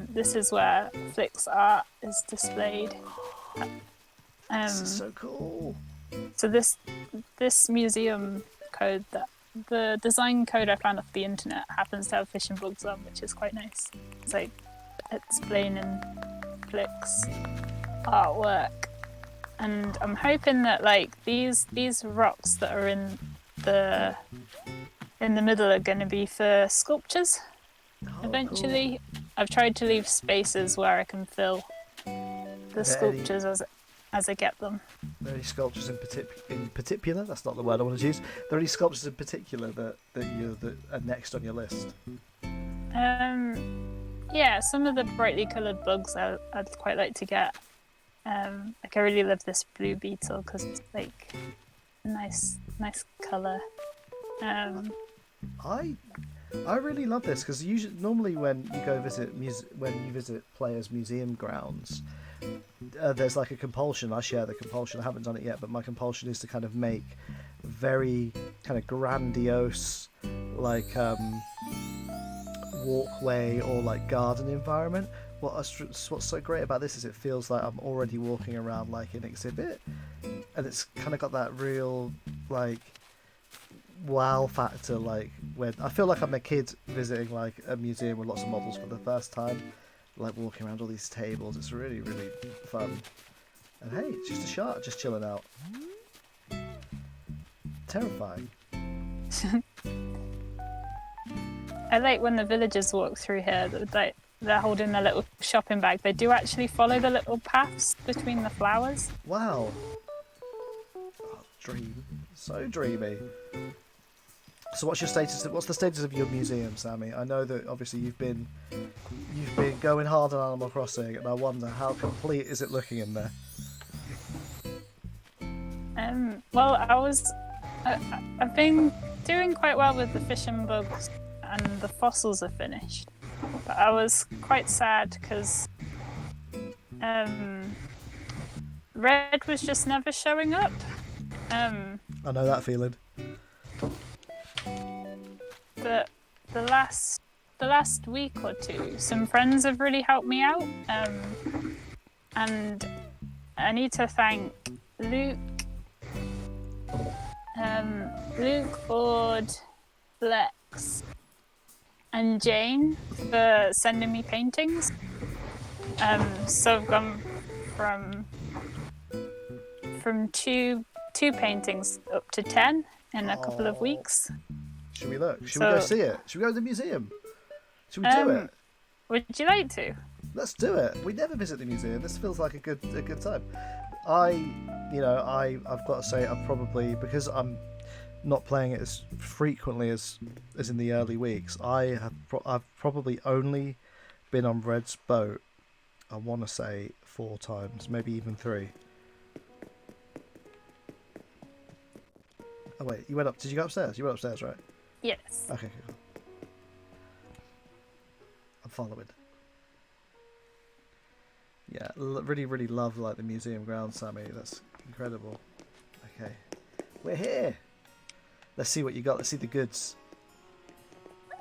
This is where Flick's art is displayed. This is so cool. So this museum code, that the design code I found off the internet, happens to have fishing bugs on, which is quite nice. It's like explaining Flick's artwork, and I'm hoping that like these rocks that are in the middle are going to be for sculptures. Eventually, Cool. I've tried to leave spaces where I can fill the sculptures as I get them. Are there any sculptures in particular? That's not the word I want to use. Are there any sculptures in particular that are next on your list? Yeah, some of the brightly coloured bugs I'd quite like to get. Like I really love this blue beetle because it's like a nice colour. I really love this because normally when you go visit players' museum grounds, there's like a compulsion. I share the compulsion. I haven't done it yet, but my compulsion is to kind of make very kind of grandiose, like walkway or like garden environment. What's so great about this is it feels like I'm already walking around like an exhibit, and it's kind of got that real like wow factor, like when I feel like I'm a kid visiting like a museum with lots of models for the first time, like walking around all these tables. It's really fun. And hey, it's just a shark just chilling out. Terrifying. I like when the villagers walk through here, that they're holding their little shopping bag. They do actually follow the little paths between the flowers. Wow. Oh, dream. So dreamy. So what's the status of your museum, Sammy? I know that obviously you've been going hard on Animal Crossing, and I wonder how complete is it looking in there? Well, I've been doing quite well with the fishing bugs, and the fossils are finished. But I was quite sad because Red was just never showing up. I know that feeling. But the last week or two, some friends have really helped me out, and I need to thank Luke, Ford, Lex, and Jane for sending me paintings. So I've gone from two paintings up to 10 in a couple of weeks. Should we look? Should we go see it? Should we go to the museum? Should we do it? Would you like to? Let's do it. We never visit the museum. This feels like a good time. I've got to say, I've probably, because I'm not playing it as frequently as in the early weeks, I've probably only been on Red's boat, I want to say 4 times, maybe even 3. Oh wait, you went up? Did you go upstairs? You went upstairs, right? Yes. Okay, cool. I'm following. Yeah, really love like the museum grounds, Sammy. That's incredible. Okay, we're here. Let's see what you got. Let's see the goods.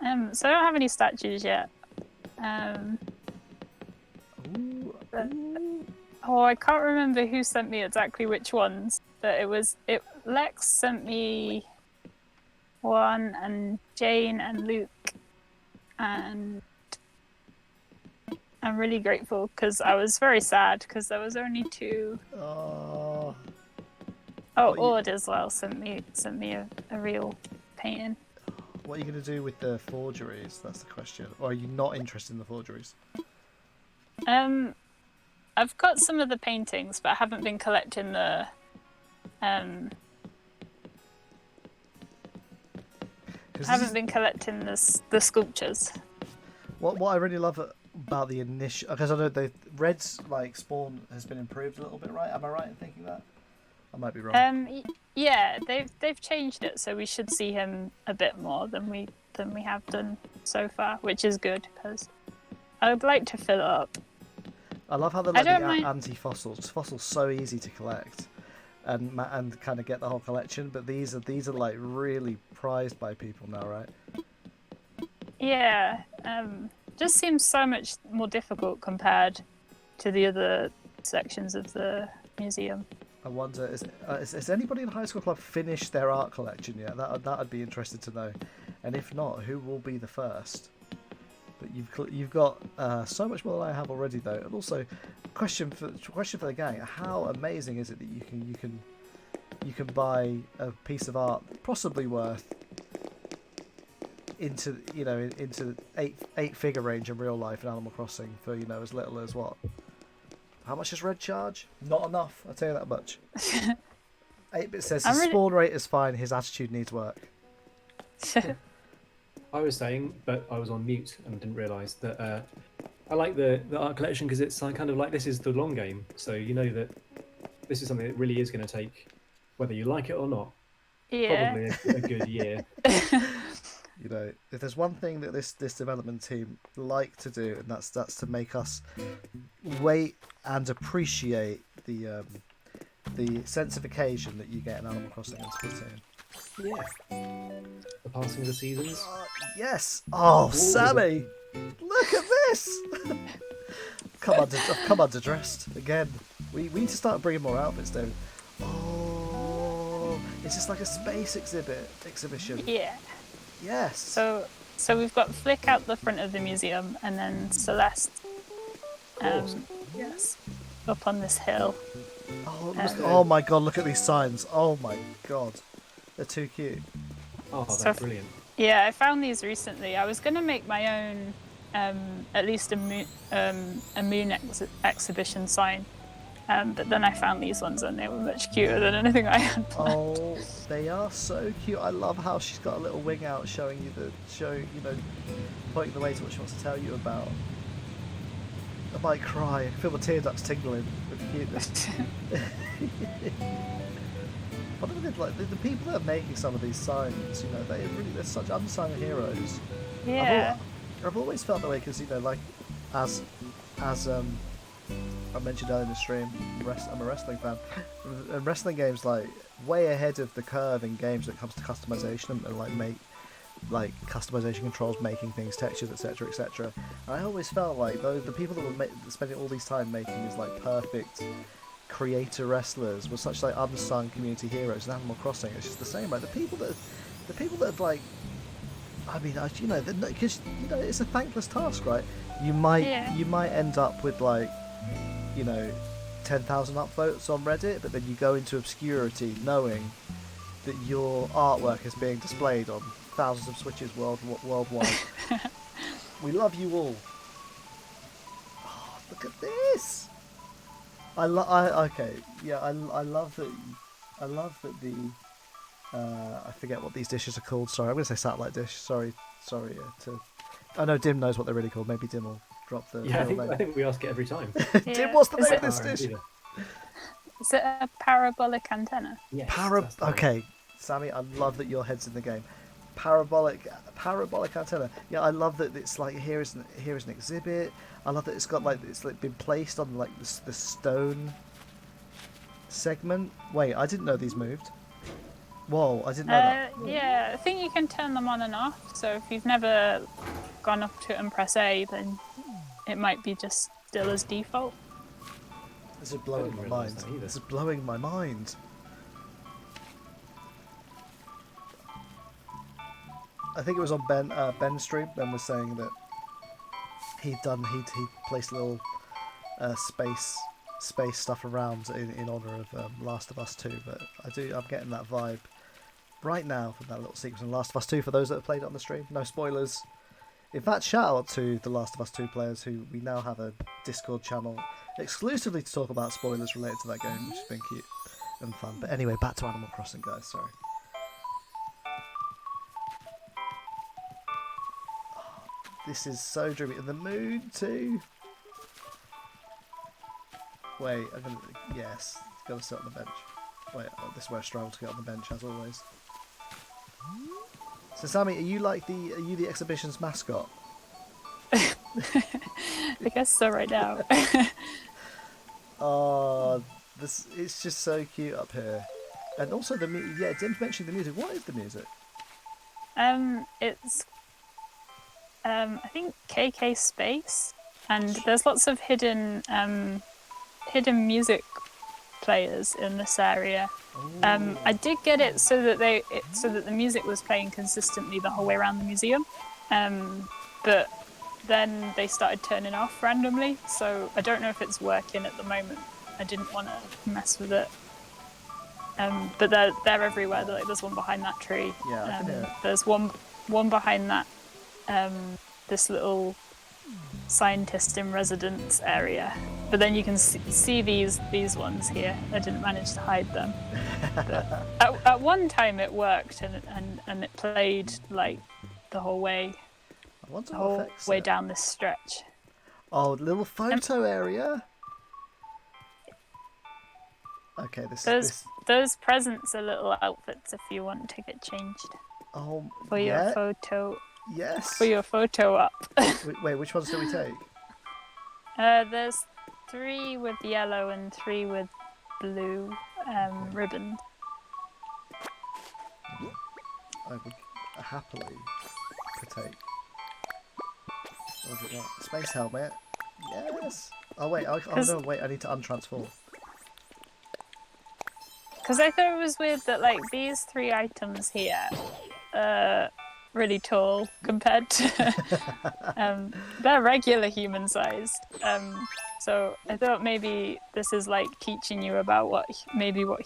So I don't have any statues yet. Ooh. I can't remember who sent me exactly which ones, but Lex sent me one, and Jane and Luke, and I'm really grateful because I was very sad because there was only 2. Oh. Ord as well sent me a real painting. What are you going to do with the forgeries? That's the question. Or are you not interested in the forgeries? I've got some of the paintings, but I haven't been collecting the the sculptures. What I really love about the initial, because I know the Red's like spawn has been improved a little bit, right? Am I right in thinking that? I might be wrong. Yeah, they've changed it, so we should see him a bit more than we have done so far, which is good because I would like to fill it up. I love how they let the anti-fossils. Fossils so easy to collect, and kind of get the whole collection. But these are like really prized by people now, right? Yeah, just seems so much more difficult compared to the other sections of the museum. I wonder, has anybody in High School Club finished their art collection yet? That'd be interesting to know. And if not, who will be the first? But you've got so much more than I have already, though. And also, question for the gang: how amazing is it that you can buy a piece of art possibly worth into eight figure range in real life in Animal Crossing for as little as what? How much does Red charge? Not enough, I'll tell you that much. 8-bit says his spawn rate is fine, his attitude needs work. I was saying, but I was on mute and didn't realise that I like the art collection because it's kind of like this is the long game. So you know that this is something that really is going to take, whether you like it or not, probably a good year. If there's one thing that this development team like to do, and that's to make us wait and appreciate the sense of occasion that you get in Animal Crossing and Splatoon. Yeah. The passing of the seasons. Yes. Oh, Sammy, look at this. come underdressed again. We need to start bringing more outfits, don't we? Oh, it's just like a space exhibition. Yeah. Yes. So we've got Flick out the front of the museum, and then Celeste. Awesome. Yes. Up on this hill. Oh my God! Look at these signs. Oh my God, they're too cute. Oh, that's brilliant. Yeah, I found these recently. I was going to make my own, at least a moon exhibition sign. But then I found these ones and they were much cuter than anything I had planned. Oh, they are so cute. I love how she's got a little wing out showing you pointing the way to what she wants to tell you about. I might cry. I feel my tear ducts tingling with the cuteness. The people that are making some of these signs, they're such unsung heroes. Yeah. I've always felt that way because, as I mentioned earlier in the stream, I'm a wrestling fan, and wrestling games way ahead of the curve in games when it comes to customization and customization controls, making things, textures, etc., etc. And I always felt like the people that were spending all this time making these perfect creator wrestlers were such unsung community heroes in Animal Crossing. It's just the same, right? The people that because it's a thankless task, right? You might end up with 10,000 upvotes on Reddit, but then you go into obscurity knowing that your artwork is being displayed on thousands of Switches worldwide. We love you all. Oh, look at this. I love that the I forget what these dishes are called. Sorry, I'm going to say satellite dish. Sorry. I know Dim knows what they're really called. Maybe Dim will drop the. Yeah, I think we ask it every time. Dim, what's the name of this dish? Is it a parabolic antenna? Yes. Okay, Sammy, I love that your head's in the game. Parabolic antenna. Yeah, I love that it's here is an exhibit. I love that it's got it's been placed on the stone segment. Wait, I didn't know these moved. Whoa, I didn't know that. Yeah, I think you can turn them on and off. So if you've never gone up to it and press A, then it might be just still as default. This is blowing my mind. This is blowing my mind. I think it was on Ben's stream. Ben was saying that he'd placed little space stuff around in honor of Last of Us 2. But I'm getting that vibe right now from that little sequence in Last of Us 2. For those that have played it on the stream, no spoilers. In fact, shout out to the Last of Us 2 players who we now have a Discord channel exclusively to talk about spoilers related to that game, which has been cute and fun. But anyway, back to Animal Crossing, guys. Sorry. This is so dreamy. And the moon too. Wait, I'm gonna. Yes, gotta sit on the bench. Wait, oh, this is where I struggle to get on the bench as always. So Sammy, are you the exhibition's mascot? I guess so right now. Oh, it's just so cute up here. And also Dim's mentioned the music. What is the music? It's I think KK Space, and there's lots of hidden music players in this area. I did get it so that the music was playing consistently the whole way around the museum, but then they started turning off randomly. So I don't know if it's working at the moment. I didn't want to mess with it. But they're everywhere. There's one behind that tree. Yeah, I can hear it. There's one behind that this little scientist in residence area. But then you can see these ones here. I didn't manage to hide them. But at one time it worked and it played like the whole way down this stretch. Oh, little photo area. Okay, those presents are little outfits if you want to get changed. Oh, for your photo. Yes. For your photo up. Wait, which ones do we take? There's 3 with yellow and 3 with blue ribbon. I would happily partake. What was it got? Space helmet. Yes. Oh wait, I need to untransform. Because I thought it was weird that like these 3 items here are really tall compared to they're regular human sized. So I thought maybe this is like teaching you about what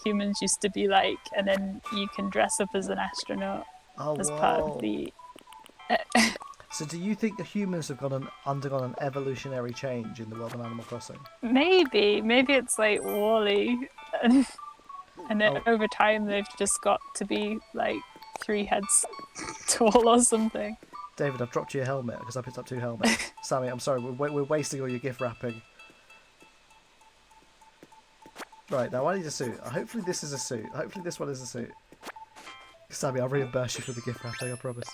humans used to be like, and then you can dress up as an astronaut as part of the. So do you think the humans have undergone an evolutionary change in the world of Animal Crossing? Maybe it's like Wall-E, and over time they've just got to be like 3 heads tall or something. David, I've dropped you a helmet because I picked up 2 helmets. Sammy, I'm sorry, we're wasting all your gift wrapping. Right, now I need a suit. Hopefully this is a suit. Hopefully this one is a suit. Sammy, I'll reimburse you for the gift wrapping, I promise.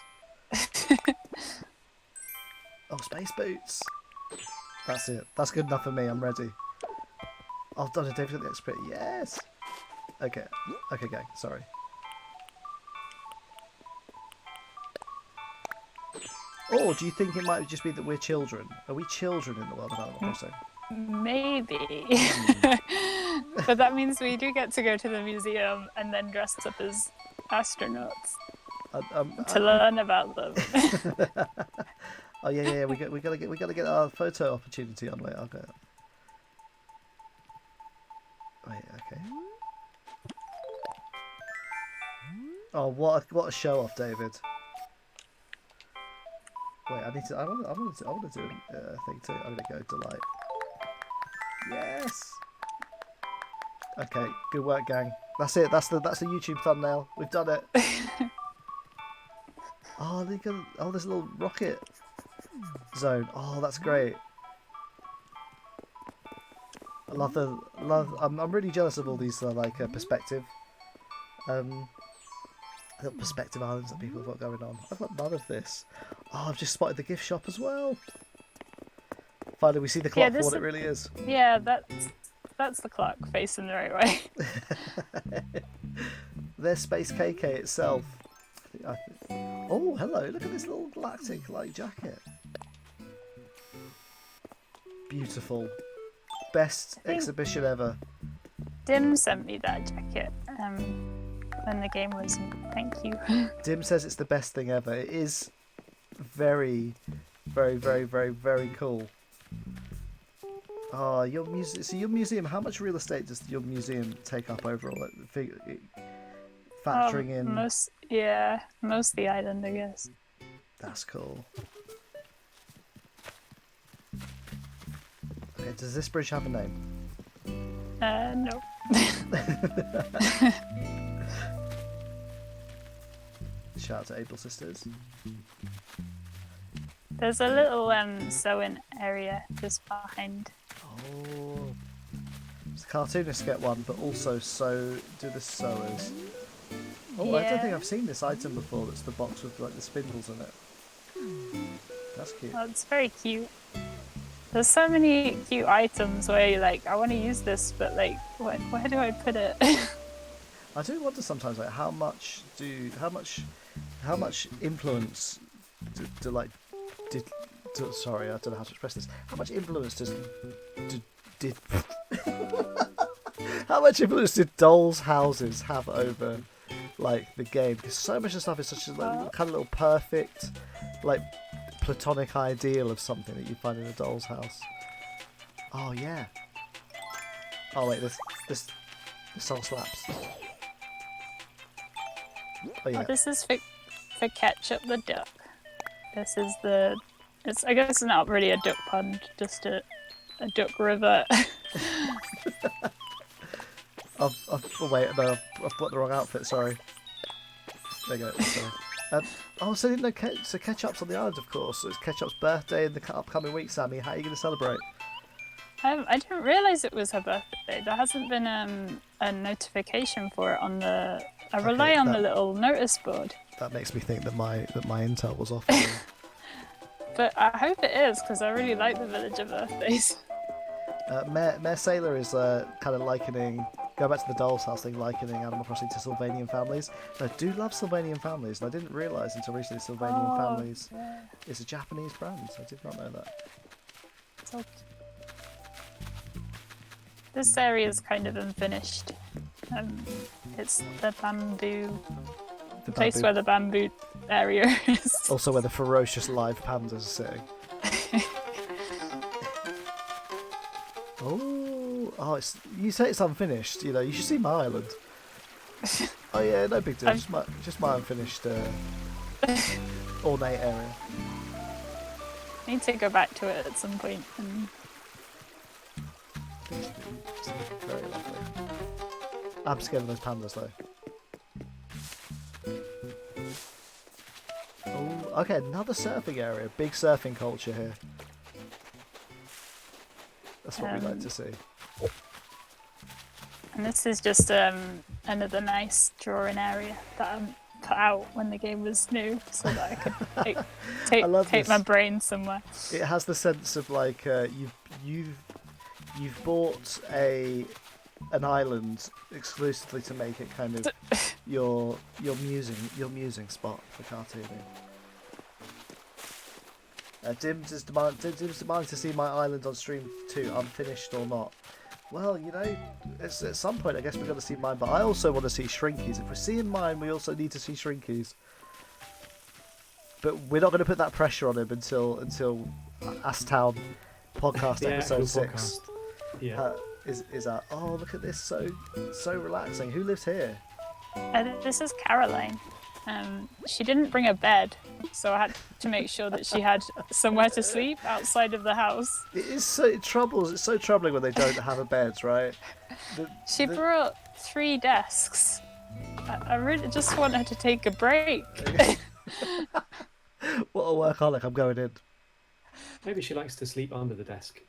Oh, space boots. That's it. That's good enough for me. I'm ready. Oh, David got the expert. Yes. Okay, gang. Sorry. Or do you think it might just be that we're children? Are we children in the world of Animal Crossing? Maybe. But that means we do get to go to the museum and then dress up as astronauts to learn about them. Oh yeah. We gotta get our photo opportunity on. Wait, I'll go. Wait, okay. Oh, what a show off, David. Wait, I want to do a thing too. I'm gonna go delight. Yes. Okay, good work, gang. That's it. That's the YouTube thumbnail. We've done it. Oh, there's a little rocket zone. Oh, that's great. I love. I'm really jealous of all these perspective. Little perspective islands that people have got going on. I've got none of this. Oh, I've just spotted the gift shop as well. Finally, we see the clock for what it really is. Yeah, that's the clock facing the right way. There's Space KK itself. Oh, hello! Look at this little galactic jacket. Beautiful. Best exhibition ever. Dim sent me that jacket when the game was. Thank you. Dim says it's the best thing ever. It is very, very, very, very, very cool. Oh, your museum. How much real estate does your museum take up overall? Factoring in most of the island, I guess. That's cool. Okay, does this bridge have a name? No. Shout out to Able Sisters. There's a little sewing area just behind. Oh. So cartoonists get one, but also so do the sewers. Oh, I don't think I've seen this item before. That's the box with like the spindles in it. That's cute. Well, it's very cute. There's so many cute items where you're like, I want to use this, but like, where do I put it? I do wonder sometimes, like, how much influence sorry, I don't know how to express this. How much influence did how much influence did dolls' houses have over like the game? Because so much of stuff is such a like, kind of little perfect, like platonic ideal of something that you find in a doll's house. Oh yeah. Oh wait, this song slaps. Oh yeah. Oh, this is for Ketchup the duck. This is I guess it's not really a duck pond, just a duck river. Oh wait, no, I've got the wrong outfit. Sorry. There you go. Sorry. So you didn't know so Ketchup's on the island, of course. So it's Ketchup's birthday in the upcoming week, Sammy. How are you going to celebrate? I didn't realise it was her birthday. There hasn't been a notification for it on the. I rely on the little notice board. That makes me think that my intel was off. But I hope it is, because I really like the Villager birthdays. Mayor Saylor is kind of likening, going back to the doll's house thing, likening Animal Crossing to Sylvanian families. And I do love Sylvanian families, and I didn't realise until recently Sylvanian families is a Japanese brand. I did not know that. So, this area is kind of unfinished. It's the bamboo. The place where the bamboo area is. Also where the ferocious live pandas are sitting. Oh, you say it's unfinished. You know, you should see my island. Oh yeah, no big deal. Just my unfinished ornate area. I need to go back to it at some point. It's very lovely. I'm scared of those pandas though. Oh, okay, another surfing area. Big surfing culture here. That's what we like to see. And this is just another nice drawing area that I put out when the game was new, so that I could take my brain somewhere. It has the sense of like you've bought an island exclusively to make it kind of your musing spot for cartooning. Dim's demanding to see my island on stream too, unfinished or not. Well, you know, at some point I guess we've got to see mine, but I also want to see Shrinkies. If we're seeing mine, we also need to see Shrinkies. But we're not going to put that pressure on him until Astown podcast episode 6 is out. Oh, look at this, so relaxing. Who lives here? This is Caroline. She didn't bring a bed, so I had to make sure that she had somewhere to sleep outside of the house. It's so troubling when they don't have a bed, right? She brought 3 desks. I really just want her to take a break. What a workaholic, I'm going in. Maybe she likes to sleep under the desk.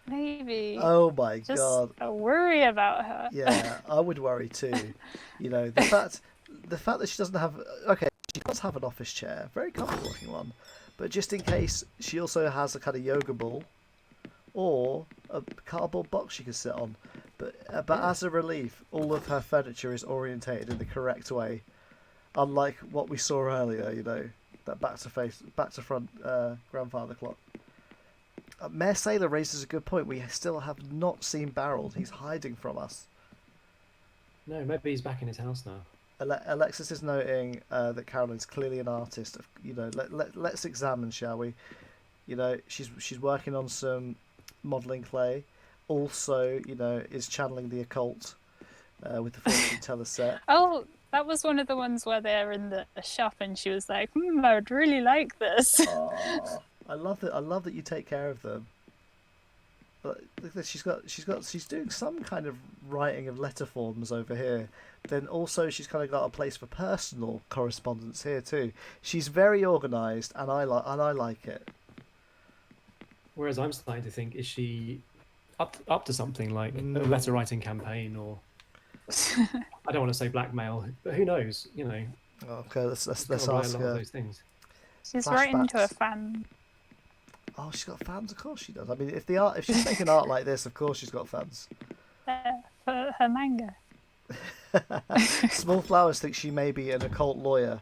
Maybe. Oh my just god. I worry about her. Yeah, I would worry too. You know, the fact that she doesn't have... Okay, she does have an office chair. Very comfortable looking one. But just in case, she also has a kind of yoga ball. Or a cardboard box she can sit on. But as a relief, all of her furniture is orientated in the correct way. Unlike what we saw earlier, you know. That back to front grandfather clock. Mayor Saylor raises a good point. We still have not seen Barold. He's hiding from us. No, maybe he's back in his house now. Alexis is noting that Caroline's clearly an artist. You know, let's examine, shall we? You know, she's working on some modelling clay. Also, you know, is channeling the occult with the fortune teller set. Oh, that was one of the ones where they're in the shop, and she was like, I would really like this. Oh, I love that you take care of them. But look at this, she's doing some kind of writing of letter forms over here. Then also she's kind of got a place for personal correspondence here too. She's very organised, and I like it. Whereas I'm starting to think, is she up to something like a letter writing campaign, or I don't want to say blackmail, but who knows? You know, Okay, let's she's got to write a ask lot of her. those things. She's writing to a Flashbacks. fan. Oh, she's got fans. Of course she does. I mean, if she's making art like this, of course she's got fans. For her manga. Small Flowers thinks she may be an occult lawyer.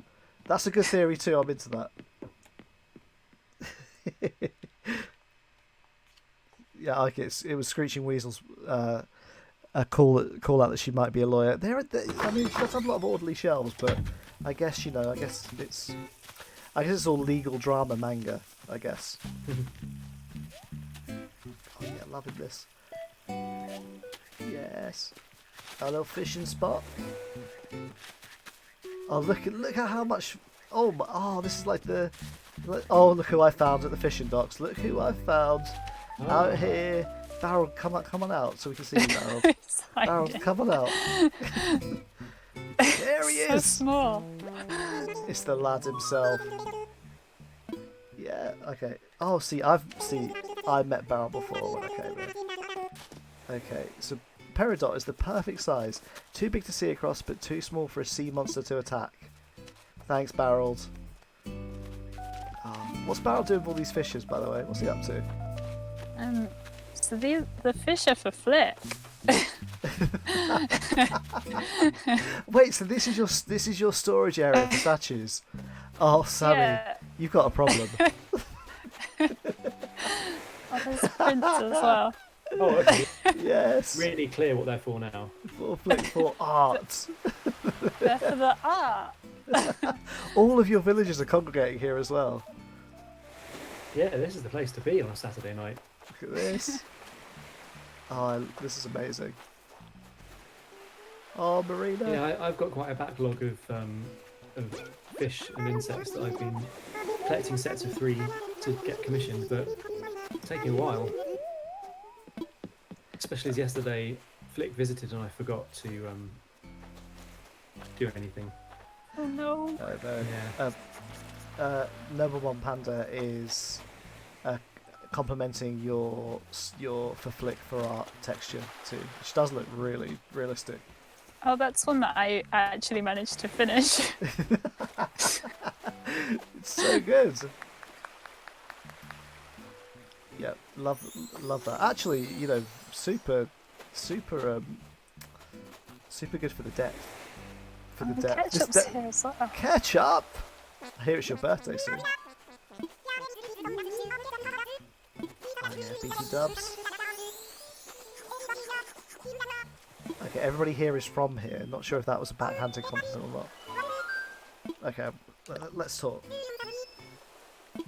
That's a good theory too. I'm into that. Yeah, like it was Screeching Weasel's a call out that she might be a lawyer. I mean, she does have a lot of orderly shelves, but I guess I guess it's all legal drama manga. I guess. Oh yeah, loving this. Yes, a little fishing spot. Oh look at how much. This is like the. Oh, look who I found at the fishing docks. Look who I found out here. Barrel, come on out so we can see you, Barrel. Barrel, come on out. There he So is. small. It's the lad himself. Yeah. Okay. Oh, I met Barrel before when I came in. Okay, so Peridot is the perfect size. Too big to see across, but too small for a sea monster to attack. Thanks, Barrel. What's Barrel doing with all these fishes, by the way? What's he up to? So the fish are for Flick. Wait, so this is your storage area for statues? Oh, Sammy, Yeah. you've got a problem. Oh, there's prints as well. Oh, okay. Yes. Really clear what they're for now. For art. They're for the art. All of your villagers are congregating here as well. Yeah, this is the place to be on a Saturday night. Look at this. Oh, this is amazing. Oh, Marina. Yeah, I've got quite a backlog of fish and insects that I've been collecting sets of 3 to get commissioned, but it's taking a while. Especially as yesterday, Flick visited and I forgot to do anything. Oh no. Yeah. Number One Panda is complimenting your for Flick for art texture too, which does look really realistic. Oh, that's one that I actually managed to finish. It's so good. Yeah, love that. Actually, super good for the depth. For the depth. Ketchup's here as well. Ketchup! I hear it's your birthday soon. Oh yeah, BT dubs. Okay, everybody here is from here. Not sure if that was a backhanded compliment or not. Okay, let's talk.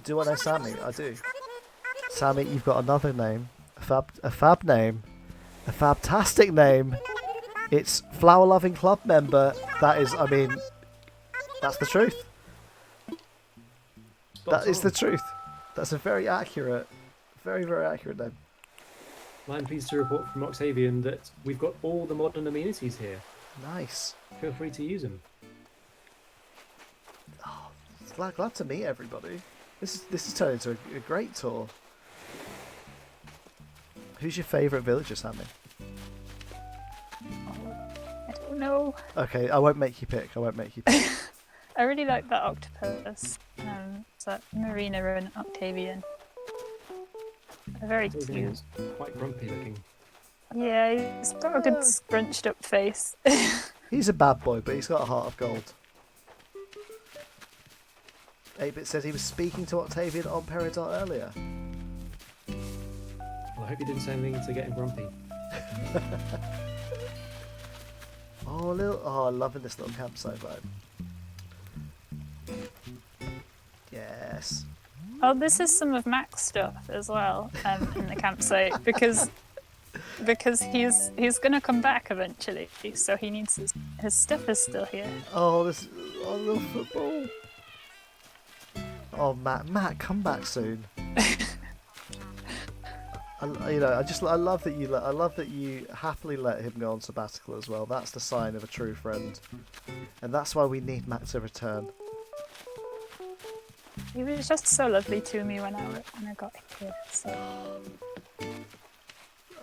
Do I know Sammy? I do. Sammy, you've got another name. A fab name. A fantastic name. It's Flower Loving Club member. That is, I mean, that's the truth. That is the truth. That's a very accurate, very accurate name. I'm pleased to report from Octavian that we've got all the modern amenities here. Nice. Feel free to use them. Oh, glad to meet everybody. This is turning into a great tour. Who's your favourite villager, Sammy? I don't know. Okay, I won't make you pick. I really like that octopus. So Marina and Octavian. They're very Octavian's cute. quite grumpy looking. Yeah, he's got a good scrunched up face. He's a bad boy, but he's got a heart of gold. 8-Bit said he was speaking to Octavian on Peridot earlier. Well, I hope you didn't say anything to get him grumpy. I'm loving this little campsite vibe. Yes. Oh, this is some of Mac's stuff as well in the campsite because he's gonna come back eventually, so he needs his stuff is still here. Oh, little football. Oh, Matt, come back soon. I love that you happily let him go on sabbatical as well. That's the sign of a true friend, and that's why we need Matt to return. He was just so lovely to me when I got here. So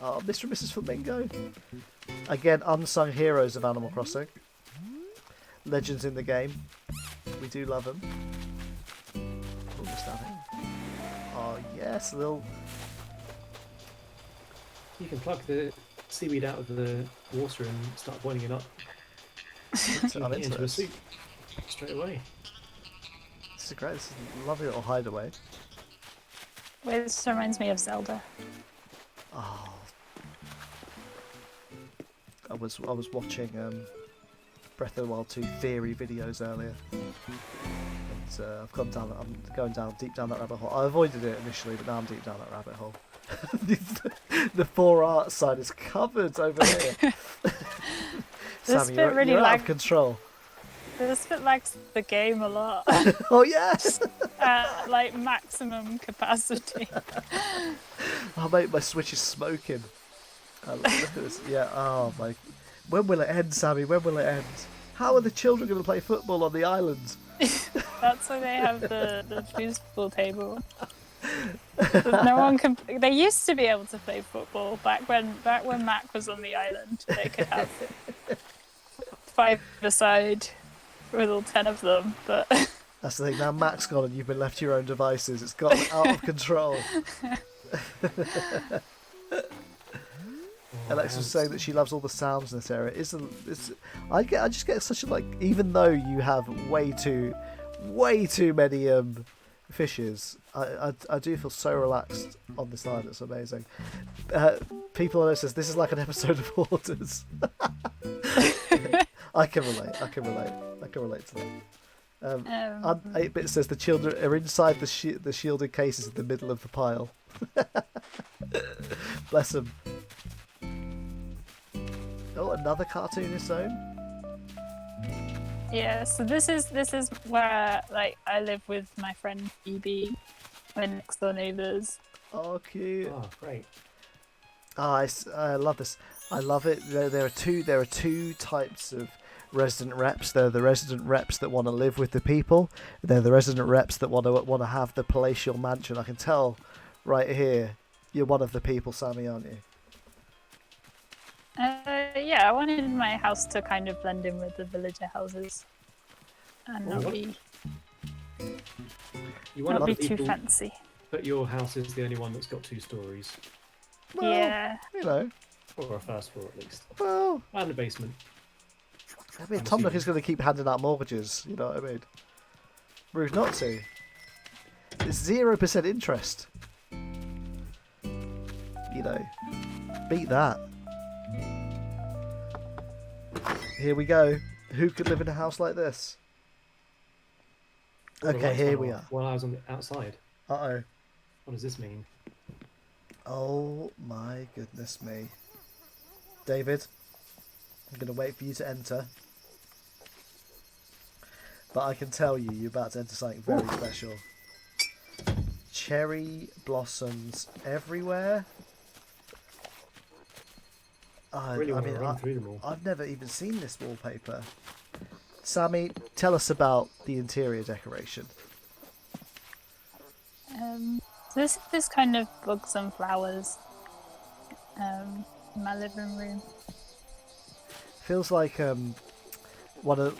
Oh, Mr. and Mrs. Flamingo. Again, unsung heroes of Animal Crossing. Legends in the game. We do love them. Oh, what's down here? Oh, yes, a little... You can plug the seaweed out of the water and start boiling it up. I'm into Into a this. soup straight away. This is great. This is a lovely little hideaway. this reminds me of Zelda. Oh. I was watching Breath of the Wild 2 theory videos earlier. And I'm going down deep down that rabbit hole. I avoided it initially, but now I'm deep down that rabbit hole. The 4 art side is covered over here. Sammy, you're out of control. This bit lags the game a lot. Oh yes! Like maximum capacity. Oh mate, my Switch is smoking. Look at this. Yeah. Oh my. When will it end, Sammy? When will it end? How are the children going to play football on the island? That's why they have the foosball table. No one can. They used to be able to play football back when Mac was on the island. They could have 5-a-side with all 10 of them, but That's the thing. Now Mac's gone and you've been left to your own devices. It's got out of control. Alex was saying that she loves all the sounds in this area. I just get such a like. Even though you have way too many fishes, I do feel so relaxed on this island. It's amazing. People know says this is like an episode of Hoarders. I can relate to that. 8-Bit says the children are inside the shielded cases in the middle of the pile. Bless them. Oh, another cartoonist zone. yeah. So this is where like I live with my friend Phoebe. We're next door neighbours. Oh, cute. Oh, great. I love this. I love it. There are two types of resident reps. There are the resident reps that want to live with the people. They're the resident reps that want to have the palatial mansion. I can tell right here, you're one of the people, Sammy, aren't you? Yeah, I wanted my house to kind of blend in with the villager houses and not be You want to be too fancy. but your house is the only one that's got 2 stories, Well, Yeah. You know. or a first floor at least, Well, and a basement. I mean, Tom Nook is going to keep handing out mortgages. You know what I mean? Rude not to. It's 0% interest. You know, beat that. Here we go. Who could live in a house like this? All the Okay, lights here went we off are. While I was on the outside. Uh-oh. What does this mean? Oh my goodness me. David, I'm going to wait for you to enter. But I can tell you, you're about to enter something very special. Cherry blossoms everywhere. I really want to run through them all. I've never even seen this wallpaper. Sammy, tell us about the interior decoration. This kind of bugs and flowers. In my living room. Feels like one of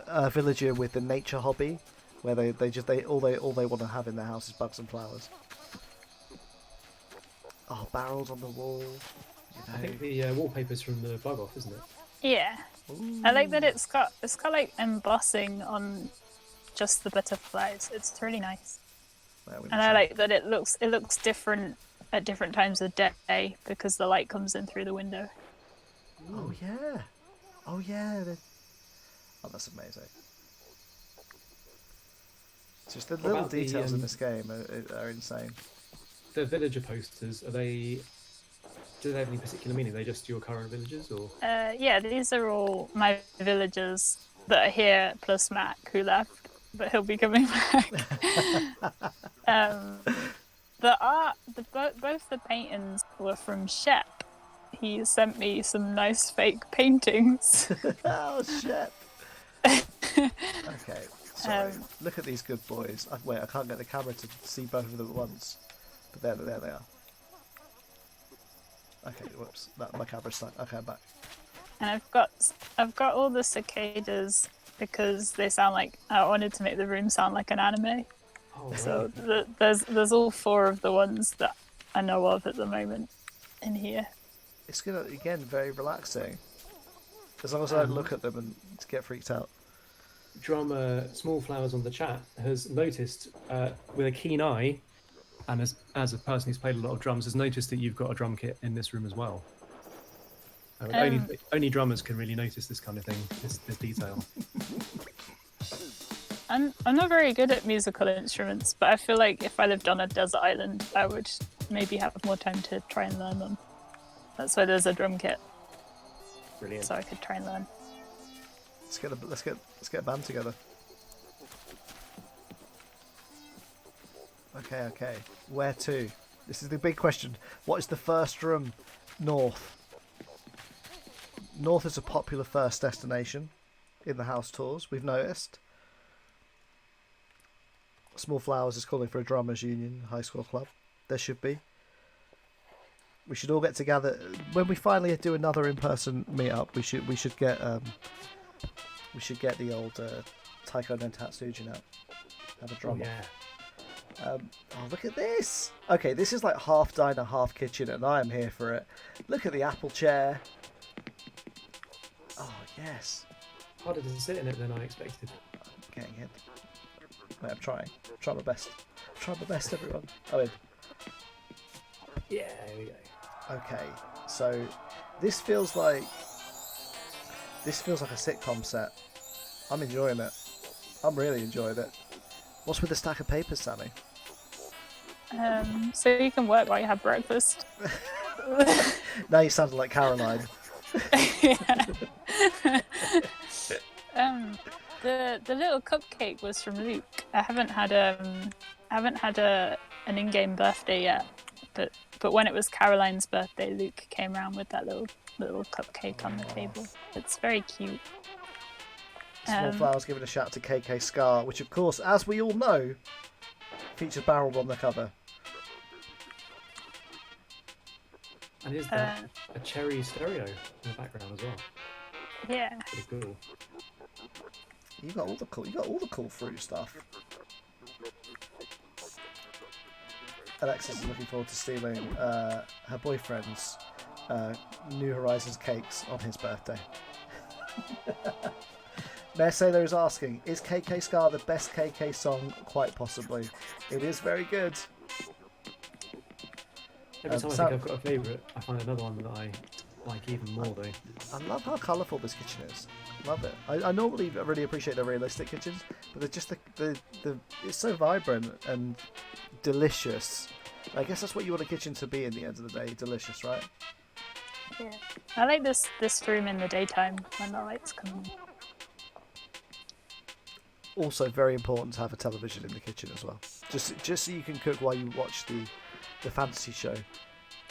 a villager with the nature hobby, where they all they want to have in their house is bugs and flowers. Oh, barrels on the wall. You know. I think the wallpaper's from the bug off, isn't it? Yeah. Ooh. I like that it's got like embossing on just the butterflies. It's really nice. Well, we And I like that it looks different at different times of day because the light comes in through the window. Oh yeah. Oh yeah. Oh, that's amazing. Just the What little about the, details in this game are insane. The villager posters, do they have any particular meaning? Are they just your current villagers, or? Yeah, these are all my villagers that are here, plus Mac, who left, but he'll be coming back. Both the paintings were from Shep. He sent me some nice fake paintings. Oh shit. Okay, Sorry. Look at these good boys. Wait, I can't get the camera to see both of them at once. But there they are. Okay, whoops. My camera's stuck. Okay, I'm back. And I've got all the cicadas because they sound like, I wanted to make the room sound like an anime. Oh, So right. there's all 4 of the ones that I know of at the moment in here. It's gonna, again, very relaxing. As long as I don't look at them and get freaked out. Drummer Small Flowers on the chat has noticed with a keen eye, and as a person who's played a lot of drums, has noticed that you've got a drum kit in this room as well. Only drummers can really notice this kind of thing, this detail. I'm not very good at musical instruments, but I feel like if I lived on a desert island, I would maybe have more time to try and learn them. That's why there's a drum kit, Brilliant. so I could try and learn. Let's get a band together. Okay. Where to? This is the big question. What is the first room? North. North is a popular first destination in the house tours, we've noticed. Small Flowers is calling for a drummers union high school club. There should be. We should all get together when we finally do another in-person meetup. We should get the old Taiko no Tatsujin out. Have a drummer. Oh, yeah. Oh, look at this! Okay, this is like half diner, half kitchen, and I am here for it. Look at the apple chair. Oh, yes. Harder to sit in it than I expected. I'm getting in. Wait, I'm trying. I'm trying my best. I'm trying my best, everyone. I'm in. Yeah, here we go. Okay, so this feels like a sitcom set. I'm enjoying it. I'm really enjoying it. What's with the stack of papers, Sammy? So you can work while you have breakfast. Now you sound like Caroline. The little cupcake was from Luke. I haven't had an in-game birthday yet, but when it was Caroline's birthday, Luke came around with that little cupcake on the table. It's very cute. Small Flowers giving a shout to KK Scar, which of course, as we all know, features Barrel on the cover. And is that a cherry stereo in the background as well? Yeah. Pretty cool. You got all the cool fruit stuff. Alexis is looking forward to stealing her boyfriend's New Horizons cakes on his birthday. Mayor Sailor is asking, is KK Scar the best KK song? Quite possibly. It is very good. Every time I think I've got a favourite, I find another one that I like even more though. I love how colourful this kitchen is. Love it. I normally really appreciate the realistic kitchens, but they're just it's so vibrant and delicious. I guess that's what you want a kitchen to be in the end of the day. Delicious, right? Yeah. I like this room in the daytime when the lights come on. Also, very important to have a television in the kitchen as well. Just so you can cook while you watch the fantasy show.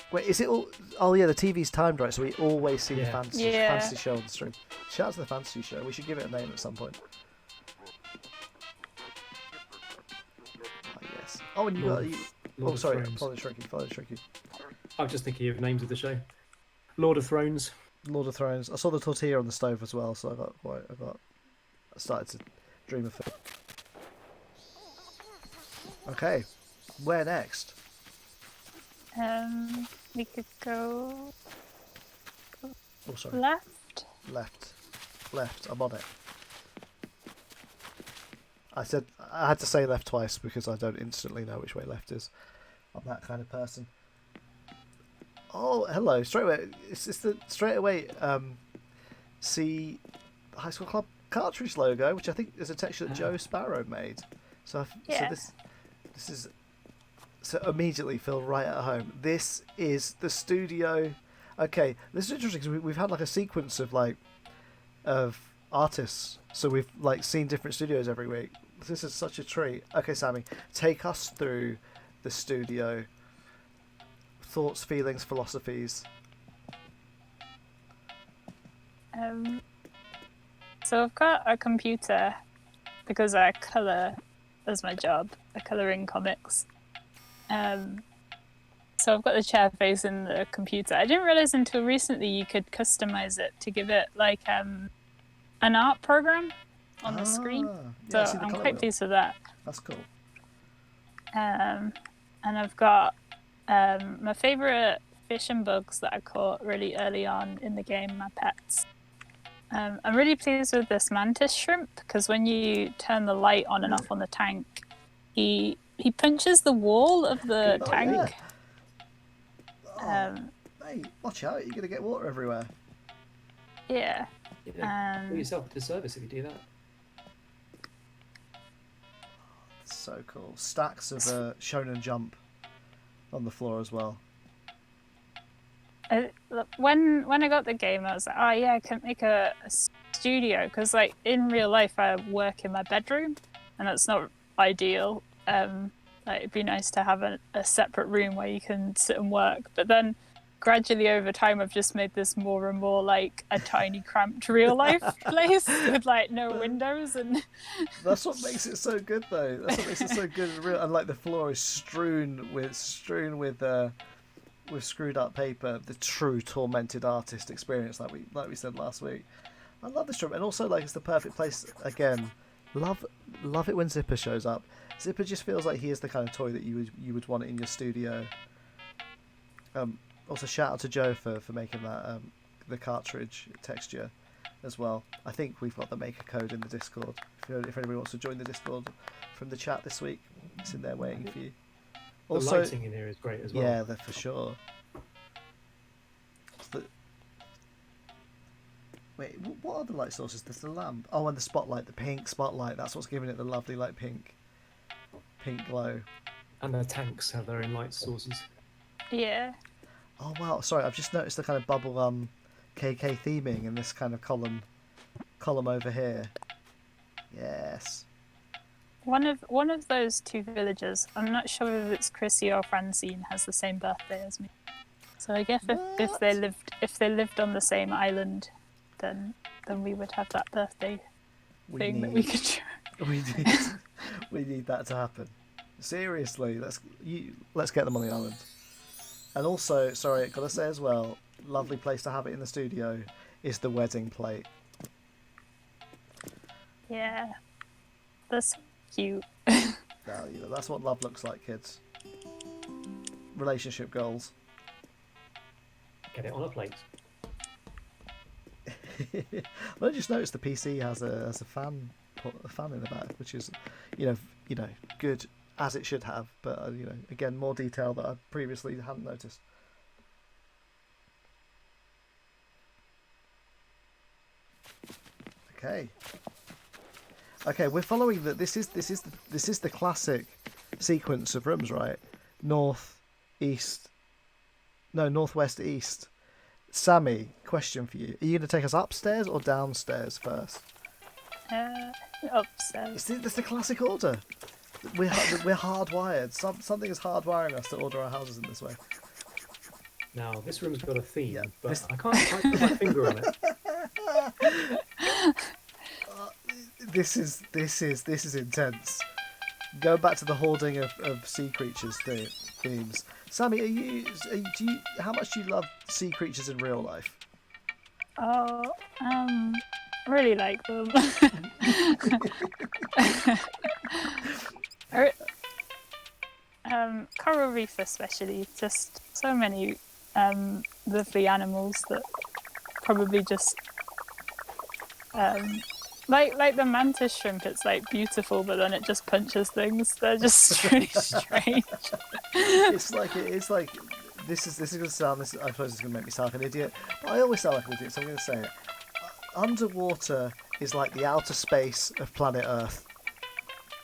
Wait, is it all? Oh yeah, the TV's timed right, so we always see the fantasy show on the stream. Shout out to the fantasy show. We should give it a name at some point. Oh yes. Oh, and you got you. Oh, sorry. Follow Shrinky. I was just thinking of names of the show. Lord of Thrones. Lord of Thrones. I saw the tortilla on the stove as well, so I started to dream of it. Okay, where next? We could go Oh, sorry. left. Left. I'm on it. I had to say left twice because I don't instantly know which way left is. I'm that kind of person. Oh, hello. Straight away. It's the straight away. See, the High School Club cartridge logo, which I think is a texture that Joe Sparrow made. So this is. So immediately feel right at home. This is the studio. Okay, this is interesting because we've had like a sequence of artists. So we've seen different studios every week. This is such a treat. Okay, Sammy, take us through the studio. Thoughts, feelings, philosophies. So I've got a computer because I colour as my job. I colour in comics. So I've got the chair facing the computer. I didn't realise until recently you could customise it to give it like an art program on the screen. Yeah, So I see the I'm colour quite wheel. pleased with that. That's cool. And I've got my favourite fish and bugs that I caught really early on in the game, my pets. I'm really pleased with this mantis shrimp because when you turn the light on and off on the tank, he punches the wall of the tank. Yeah. Hey, watch out! You're gonna get water everywhere. Yeah. Do yourself a disservice if you do that. So cool. Stacks of Shonen Jump on the floor as well. When I got the game, I was like, oh yeah, I can make a studio because like in real life I work in my bedroom, and that's not ideal. Like it'd be nice to have a separate room where you can sit and work. But then gradually over time, I've just made this more and more like a tiny, cramped real life place with like no windows and. That's what makes it so good, though. That's what makes it so good and real. And like the floor is strewn with screwed up paper. The true tormented artist experience, like we said last week. I love this room, and also like it's the perfect place again. Love it when Zipper shows up. Zipper just feels like he is the kind of toy that you would want in your studio. Also, shout out to Joe for making that the cartridge texture as well. I think we've got the maker code in the Discord. If anybody wants to join the Discord from the chat this week, it's in there waiting for you. Also, the lighting in here is great as well. Yeah, for sure. Wait, what are the light sources? There's the lamp. Oh, and the spotlight, the pink spotlight. That's what's giving it the lovely like pink glow. And the tanks have their own light sources. Yeah. Oh wow, sorry, I've just noticed the kind of bubble KK theming in this kind of column over here. Yes. One of those two villagers, I'm not sure if it's Chrissy or Francine, has the same birthday as me. So I guess if they lived on the same island, then we would have that birthday thing that we could share. We need that to happen. Seriously, let's get them on the island. And also, sorry, I've got to say as well, lovely place to have it in the studio is the wedding plate. Yeah, that's cute. Now, that's what love looks like, kids. Relationship goals. Get it on a plate. Well, I just noticed the PC has a fan in the back, which is, good as it should have. But again, more detail that I previously hadn't noticed. Okay, we're following that. This is the classic sequence of rooms, right? North, east. No, northwest, east. Sammy, question for you: are you going to take us upstairs or downstairs first? Upstairs. That's the classic order. We're hardwired. Something is hardwiring us to order our houses in this way. Now this room's got a theme, Yeah, but I can't quite put my finger on it. This is intense. Go back to the hoarding of sea creatures themes. Sammy, how much do you love sea creatures in real life? Oh, I really like them. Coral reef especially, just so many lovely animals that probably just like the mantis shrimp. It's like beautiful, but then it just punches things. They're just really strange. It's like this is going to sound. I suppose it's going to make me sound like an idiot, but I always sound like an idiot, so I'm going to say it. Underwater is like the outer space of planet Earth.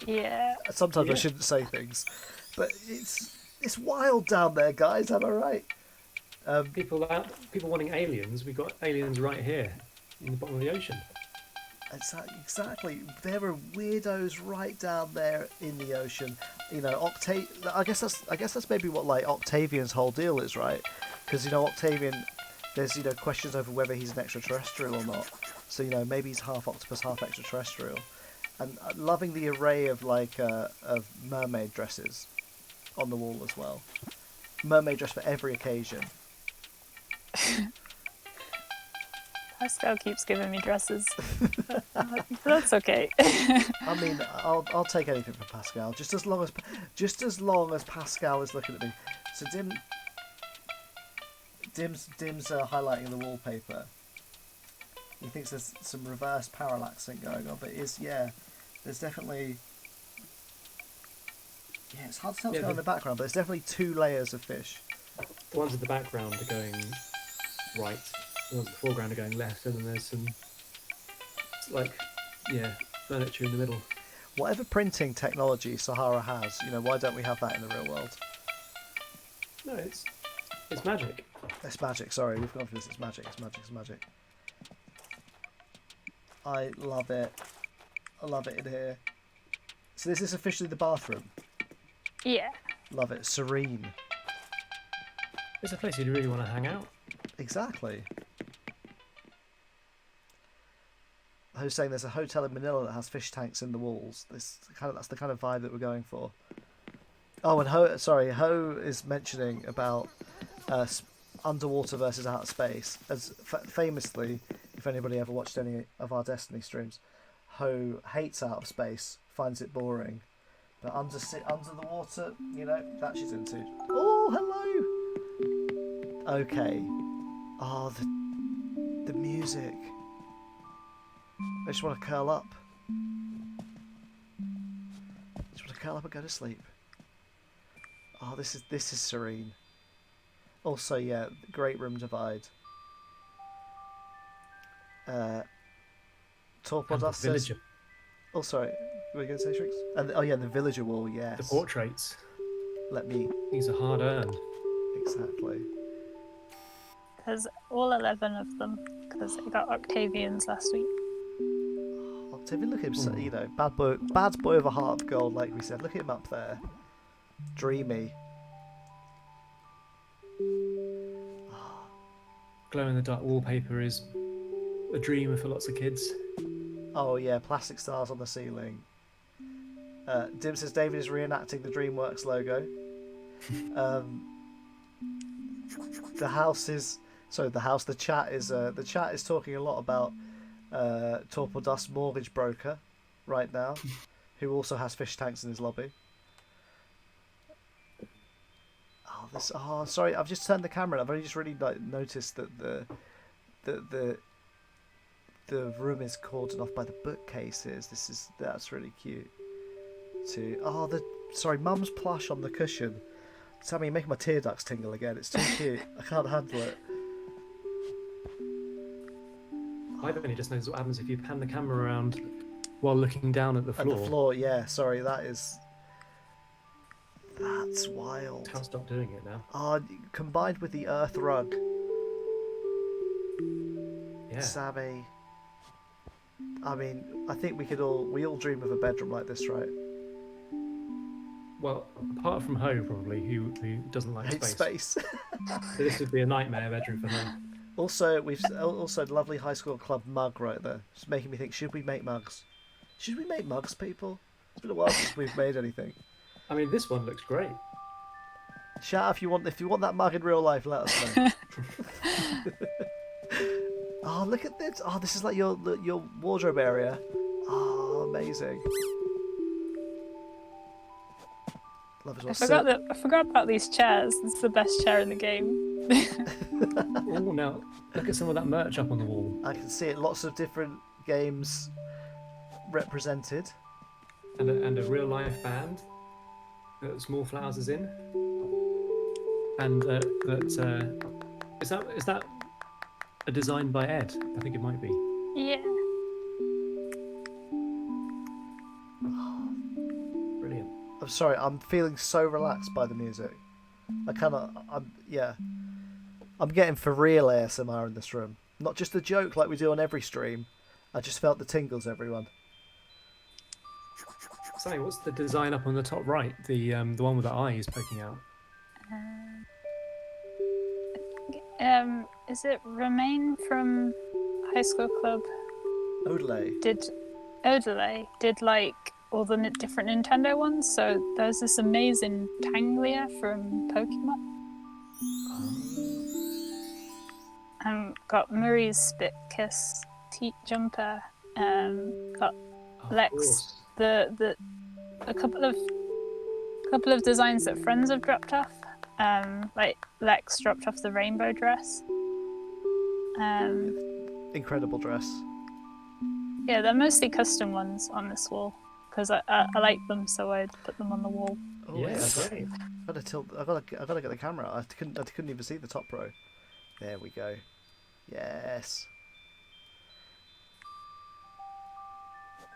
Yeah. Sometimes I shouldn't say things, but it's wild down there, guys. Am I right? People wanting aliens. We've got aliens right here in the bottom of the ocean. Exactly. There are weirdos right down there in the ocean. I guess that's maybe what like Octavian's whole deal is, right? Because Octavian, there's questions over whether he's an extraterrestrial or not. So maybe he's half octopus, half extraterrestrial. and loving the array of of mermaid dresses on the wall as well. Mermaid dress for every occasion. Pascal keeps giving me dresses. That's okay. I mean, I'll take anything from Pascal, just as long as Pascal is looking at me. So Dim's highlighting the wallpaper. He thinks there's some reverse parallaxing going on, but there's definitely. Yeah, it's hard to tell what's going on in the background, but there's definitely 2 layers of fish. The ones in the background are going right. The ones in the foreground are going left, and then there's some, furniture in the middle. Whatever printing technology Sahara has, why don't we have that in the real world? No, it's magic. It's magic. Sorry, we've gone through this. It's magic. It's magic. It's magic. I love it. I love it in here. So this is officially the bathroom. Yeah. Love it. Serene. It's a place you'd really want to hang out. Exactly. I was saying there's a hotel in Manila that has fish tanks in the walls. That's the kind of vibe that we're going for. Oh, and Ho is mentioning about underwater versus outer space. As famously, if anybody ever watched any of our Destiny streams, Ho hates outer space, finds it boring. But under the water, that she's into. Oh, hello! Okay. Oh, the music. I just want to curl up. Just want to curl up and go to sleep. Oh, this is serene. Also, yeah, great room divide. Torpodust says... Oh, sorry. Were you going to say, Shrix? And the villager wall, yes. The portraits. These are hard earned. Exactly. There's all 11 of them, because I got Octavian's last week. Octavian, look at him, bad boy with a heart of gold, like we said. Look at him up there. Dreamy. Glow-in-the-dark wallpaper is a dream for lots of kids. Oh yeah, plastic stars on the ceiling. Dim says David is reenacting the DreamWorks logo. The chat is talking a lot about Torpodust mortgage broker right now, who also has fish tanks in his lobby. Sorry, I've just turned the camera. I've only just really noticed that the room is cordoned off by the bookcases. That's really cute. Mum's plush on the cushion. Sammy, you're making my tear ducts tingle again. It's too cute. I can't handle it. I've only just noticed what happens if you pan the camera around while looking down at the floor. At the floor, yeah. Sorry, that's wild. Can't stop doing it now. Combined with the earth rug. Yeah. Sammy. I mean, I think we all dream of a bedroom like this, right? Well, apart from Ho, probably, who doesn't like space. So this would be a nightmare bedroom for Ho. Also, we've also lovely high school club mug right there. Just making me think, should we make mugs? Should we make mugs, people? It's been a while since we've made anything. I mean, this one looks great. Shout out if you want that mug in real life, let us know. Oh, look at this! Oh, this is like your wardrobe area. Oh, amazing. Love as well. I forgot about these chairs. This is the best chair in the game. Oh, now look at some of that merch up on the wall. I can see it. Lots of different games represented. And a real life band that Small Flowers is in. And is that a design by Ed? I think it might be. Yeah. Brilliant. I'm sorry, I'm feeling so relaxed by the music. I'm getting for real ASMR in this room. Not just a joke like we do on every stream. I just felt the tingles, everyone. Sorry, what's the design up on the top right? The one with the eyes poking out. Is it Romain from High School Club? Odelay. Odelay did like all the different Nintendo ones. So there's this amazing Tanglia from Pokemon. Got Murray's Spit Kiss jumper. Got Lex. A couple of designs that friends have dropped off. Like Lex dropped off the rainbow dress. Incredible dress. Yeah, they're mostly custom ones on this wall because I like them, so I'd put them on the wall. Oh, Yeah, great. I gotta get the camera. I couldn't even see the top row. There we go. Yes.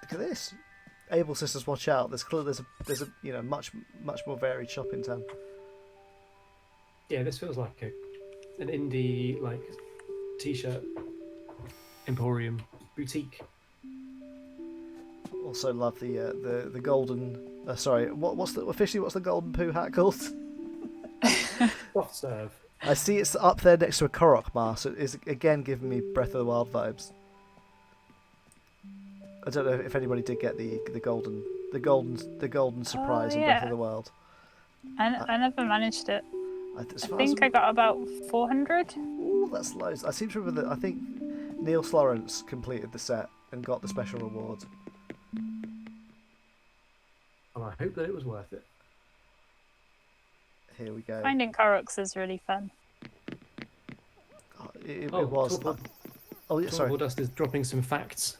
Look at this. Able Sisters, watch out. There's a much more varied shop in town. Yeah, this feels like an indie like t-shirt emporium boutique. Also love the golden. What's the golden poo hat called? Soft serve. I see it's up there next to a Korok mask. So it's again giving me Breath of the Wild vibes. I don't know if anybody did get the golden surprise in Breath of the Wild. I never managed it. I think I got about 400. Ooh, that's loads. I seem to remember that. I think Neil Florence completed the set and got the special reward. And I hope that it was worth it. Here we go. Finding Koroks is really fun. It was. Yeah, sorry. Dust is dropping some facts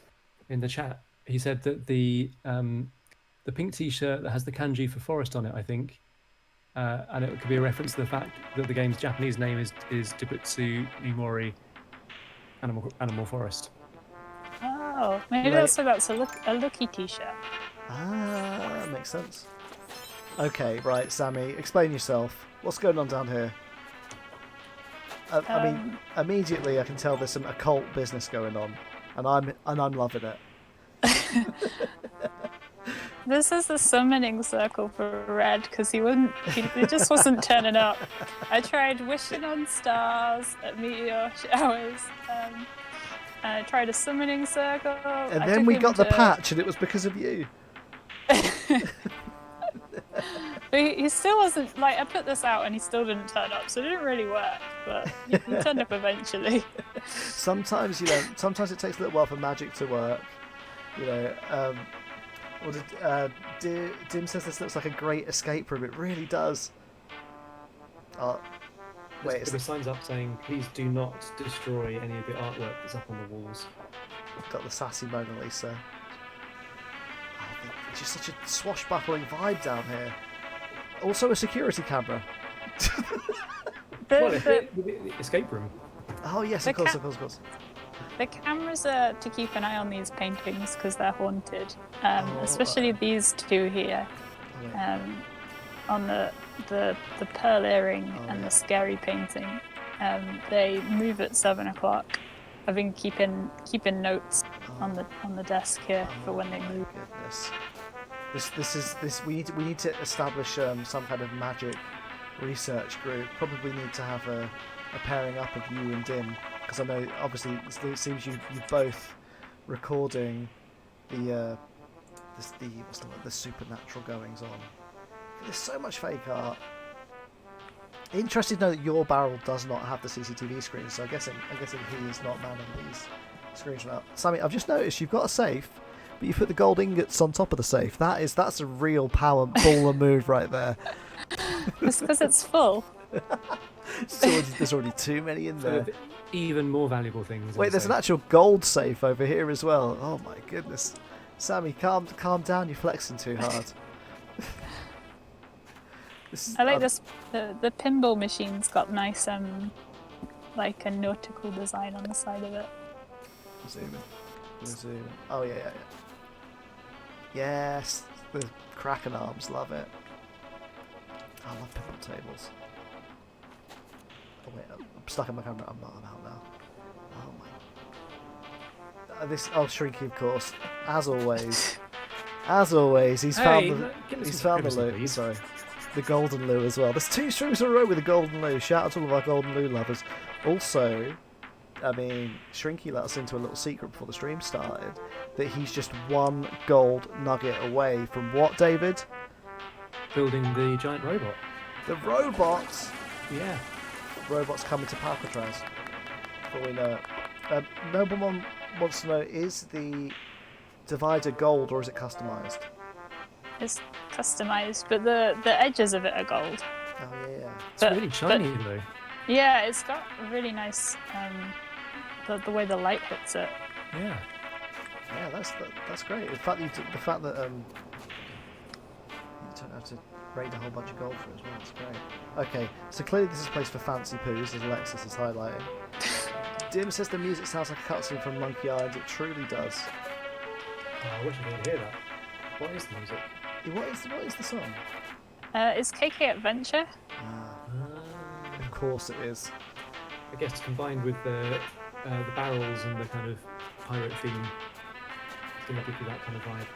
in the chat. He said that the pink T-shirt that has the kanji for forest on it, I think, and it could be a reference to the fact that the game's Japanese name is Tobutsu Nimori, Animal Forest. Oh, maybe that's a Lucky T-shirt. Ah, makes sense. Okay, right, Sammy, explain yourself. What's going on down here? I mean, immediately I can tell there's some occult business going on, and I'm loving it. This is the summoning circle for Red because he just wasn't turning up. I tried wishing on stars at meteor showers. I tried a summoning circle. And then we got the patch, and it was because of you. But he still wasn't, like, I put this out and he still didn't turn up, so it didn't really work, but he turned up eventually. Sometimes it takes a little while for magic to work. Dim says this looks like a great escape room. It really does. Wait, There were signs up saying, please do not destroy any of the artwork that's up on the walls. Got the sassy Mona Lisa. It's just such a swashbuckling vibe down here. Also a security camera. The escape room. Oh yes, of course. The cameras are to keep an eye on these paintings because they're haunted, especially these two here. On the pearl earring and the scary painting. They move at 7 o'clock. I've been keeping notes on the desk here for when they move. Goodness. This we need to establish some kind of magic research group. Probably need to have a pairing up of you and Dim, because I know obviously it seems you both recording the supernatural goings on. There's so much fake art. Interested to know that your barrel does not have the CCTV screen, so I'm guessing he is not manning these screens from out. Sammy, I've just noticed you've got a safe, but you put the gold ingots on top of the safe. That's a real power baller move right there. It's because it's full. There's already too many in there. Even more valuable things. Wait, there's an actual gold safe over here as well. Oh my goodness. Sammy, calm down, you're flexing too hard. I like this. The pinball machine's got nice like a nautical design on the side of it. Zoom in. Oh yeah. Yes, the Kraken arms, love it. I love pinball tables. Oh wait, I'm stuck in my camera. I'm out now. Oh my. Shrinky, of course, as always. He's found the loot. Please. Sorry. The golden loo as well. There's 2 streams in a row with the golden loo. Shout out to all of our golden loo lovers. Also, I mean, Shrinky let us into a little secret before the stream started that he's just one gold nugget away from what, David? Building the giant robot. The robots. Yeah. Robots coming to Palcatraz. Before we know it. Nobleman wants to know: is the divider gold or is it customized? It's customized, but the edges of it are gold. Oh yeah. It's really shiny though. Yeah, it's got a really nice the way the light hits it. Yeah. Yeah, that's great. The fact that you don't have to raid a whole bunch of gold for it as well. That's great. Okay, so clearly this is a place for fancy poos, as Alexis is highlighting. Dim says the music sounds like a cutscene from Monkey Island. It truly does. Oh, I wish I could hear that. What is the music? What is the song? It's KK Adventure. Of course it is. I guess combined with the barrels and the kind of pirate theme, it's going to give you that kind of vibe.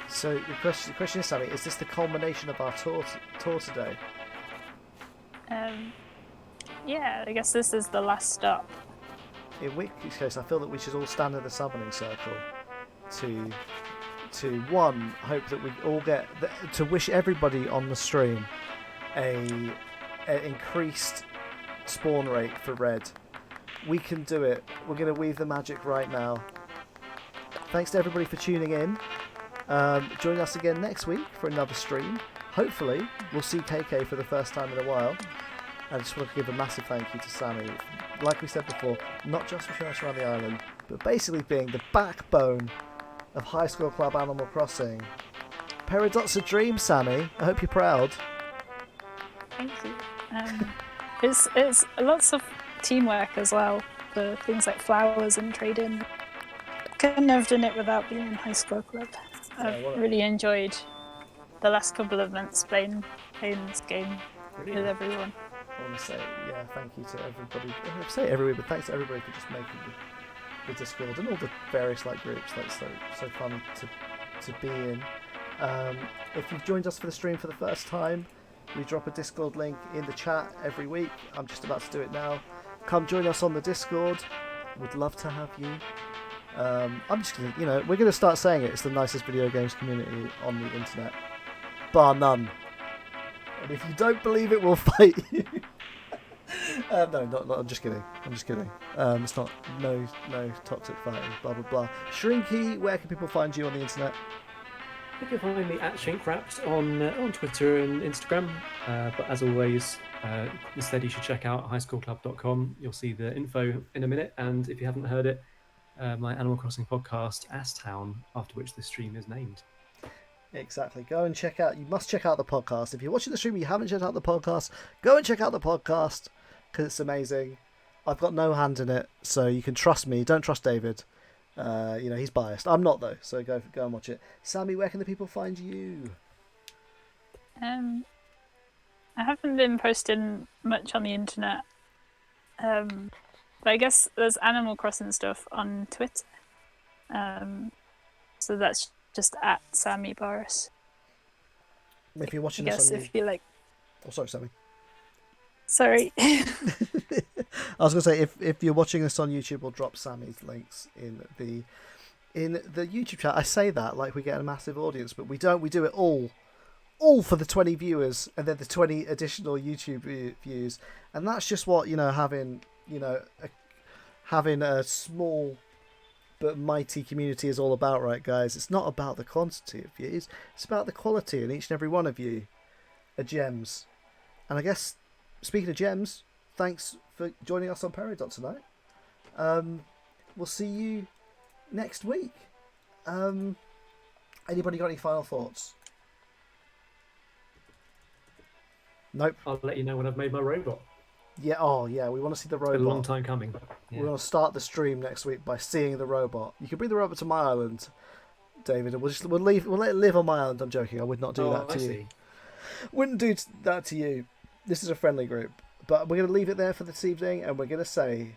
So the question is, Sammy, is this the culmination of our tour today? Yeah, I guess this is the last stop. In which case, I feel that we should all stand in the summoning circle to one, hope that we all get to wish everybody on the stream a increased spawn rate for red. We can do it. We're going to weave the magic right now. Thanks to everybody for tuning in. Join us again next week for another stream. Hopefully, we'll see KK for the first time in a while. I just want to give a massive thank you to Sammy. Like we said before, not just for showing us around the island, but basically being the backbone of High School Club Animal Crossing. Peridot's a dream, Sammy. I hope you're proud. Thank you. It's lots of teamwork as well for things like flowers and trading. Couldn't have done it without being in High School Club. I've really enjoyed the last couple of months playing this game with everyone. I want to say, thank you to everybody. I say everybody, but thanks to everybody for just making the Discord and all the various groups. That's so fun to be in. If you've joined us for the stream for the first time, we drop a Discord link in the chat every week. I'm just about to do it now. Come join us on the Discord. Would love to have you. I'm just gonna, we're gonna start saying it. It's the nicest video games community on the internet, bar none. And if you don't believe it, we'll fight you. No, I'm just kidding. It's not no toxic fighting. Blah blah blah. Shrinky, where can people find you on the internet? You can find me at Shinkwrapped on Twitter and Instagram. But as always, instead you should check out highschoolclub.com. You'll see the info in a minute. And if you haven't heard it, my Animal Crossing podcast, Ass Town, after which this stream is named. Exactly. Go and check out. You must check out the podcast. If you're watching the stream and you haven't checked out the podcast, go and check out the podcast because it's amazing. I've got no hand in it, so you can trust me. Don't trust David. He's biased. I'm not though, so go and watch it. Sammy, where can the people find you? I haven't been posting much on the internet, but I guess there's Animal Crossing stuff on Twitter. So that's just at Sammy Boris. If you're watching this on if you like. Oh, sorry, Sammy. Sorry. I was going to say, if you're watching this on YouTube, we'll drop Sammy's links in the YouTube chat. I say that like we get a massive audience, but we don't. We do it all for the 20 viewers and then the 20 additional YouTube views, and that's just what having a small but mighty community is all about, right, guys? It's not about the quantity of views; it's about the quality, and each and every one of you are gems. And I guess, speaking of gems, thanks for joining us on Peridot tonight. We'll see you next week. Anybody got any final thoughts? Nope. I'll let you know when I've made my robot. Yeah. Oh, yeah. We want to see the robot. It's been a long time coming. Yeah. We're going to start the stream next week by seeing the robot. You can bring the robot to my island, David, and we'll let it live on my island. I'm joking. I would not do that to you. Wouldn't do that to you. This is a friendly group, but we're going to leave it there for this evening, and we're going to say,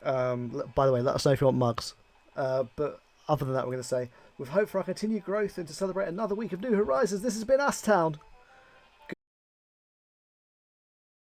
by the way, let us know if you want mugs. But other than that, we're going to say, with hope for our continued growth and to celebrate another week of New Horizons, this has been Ass Town.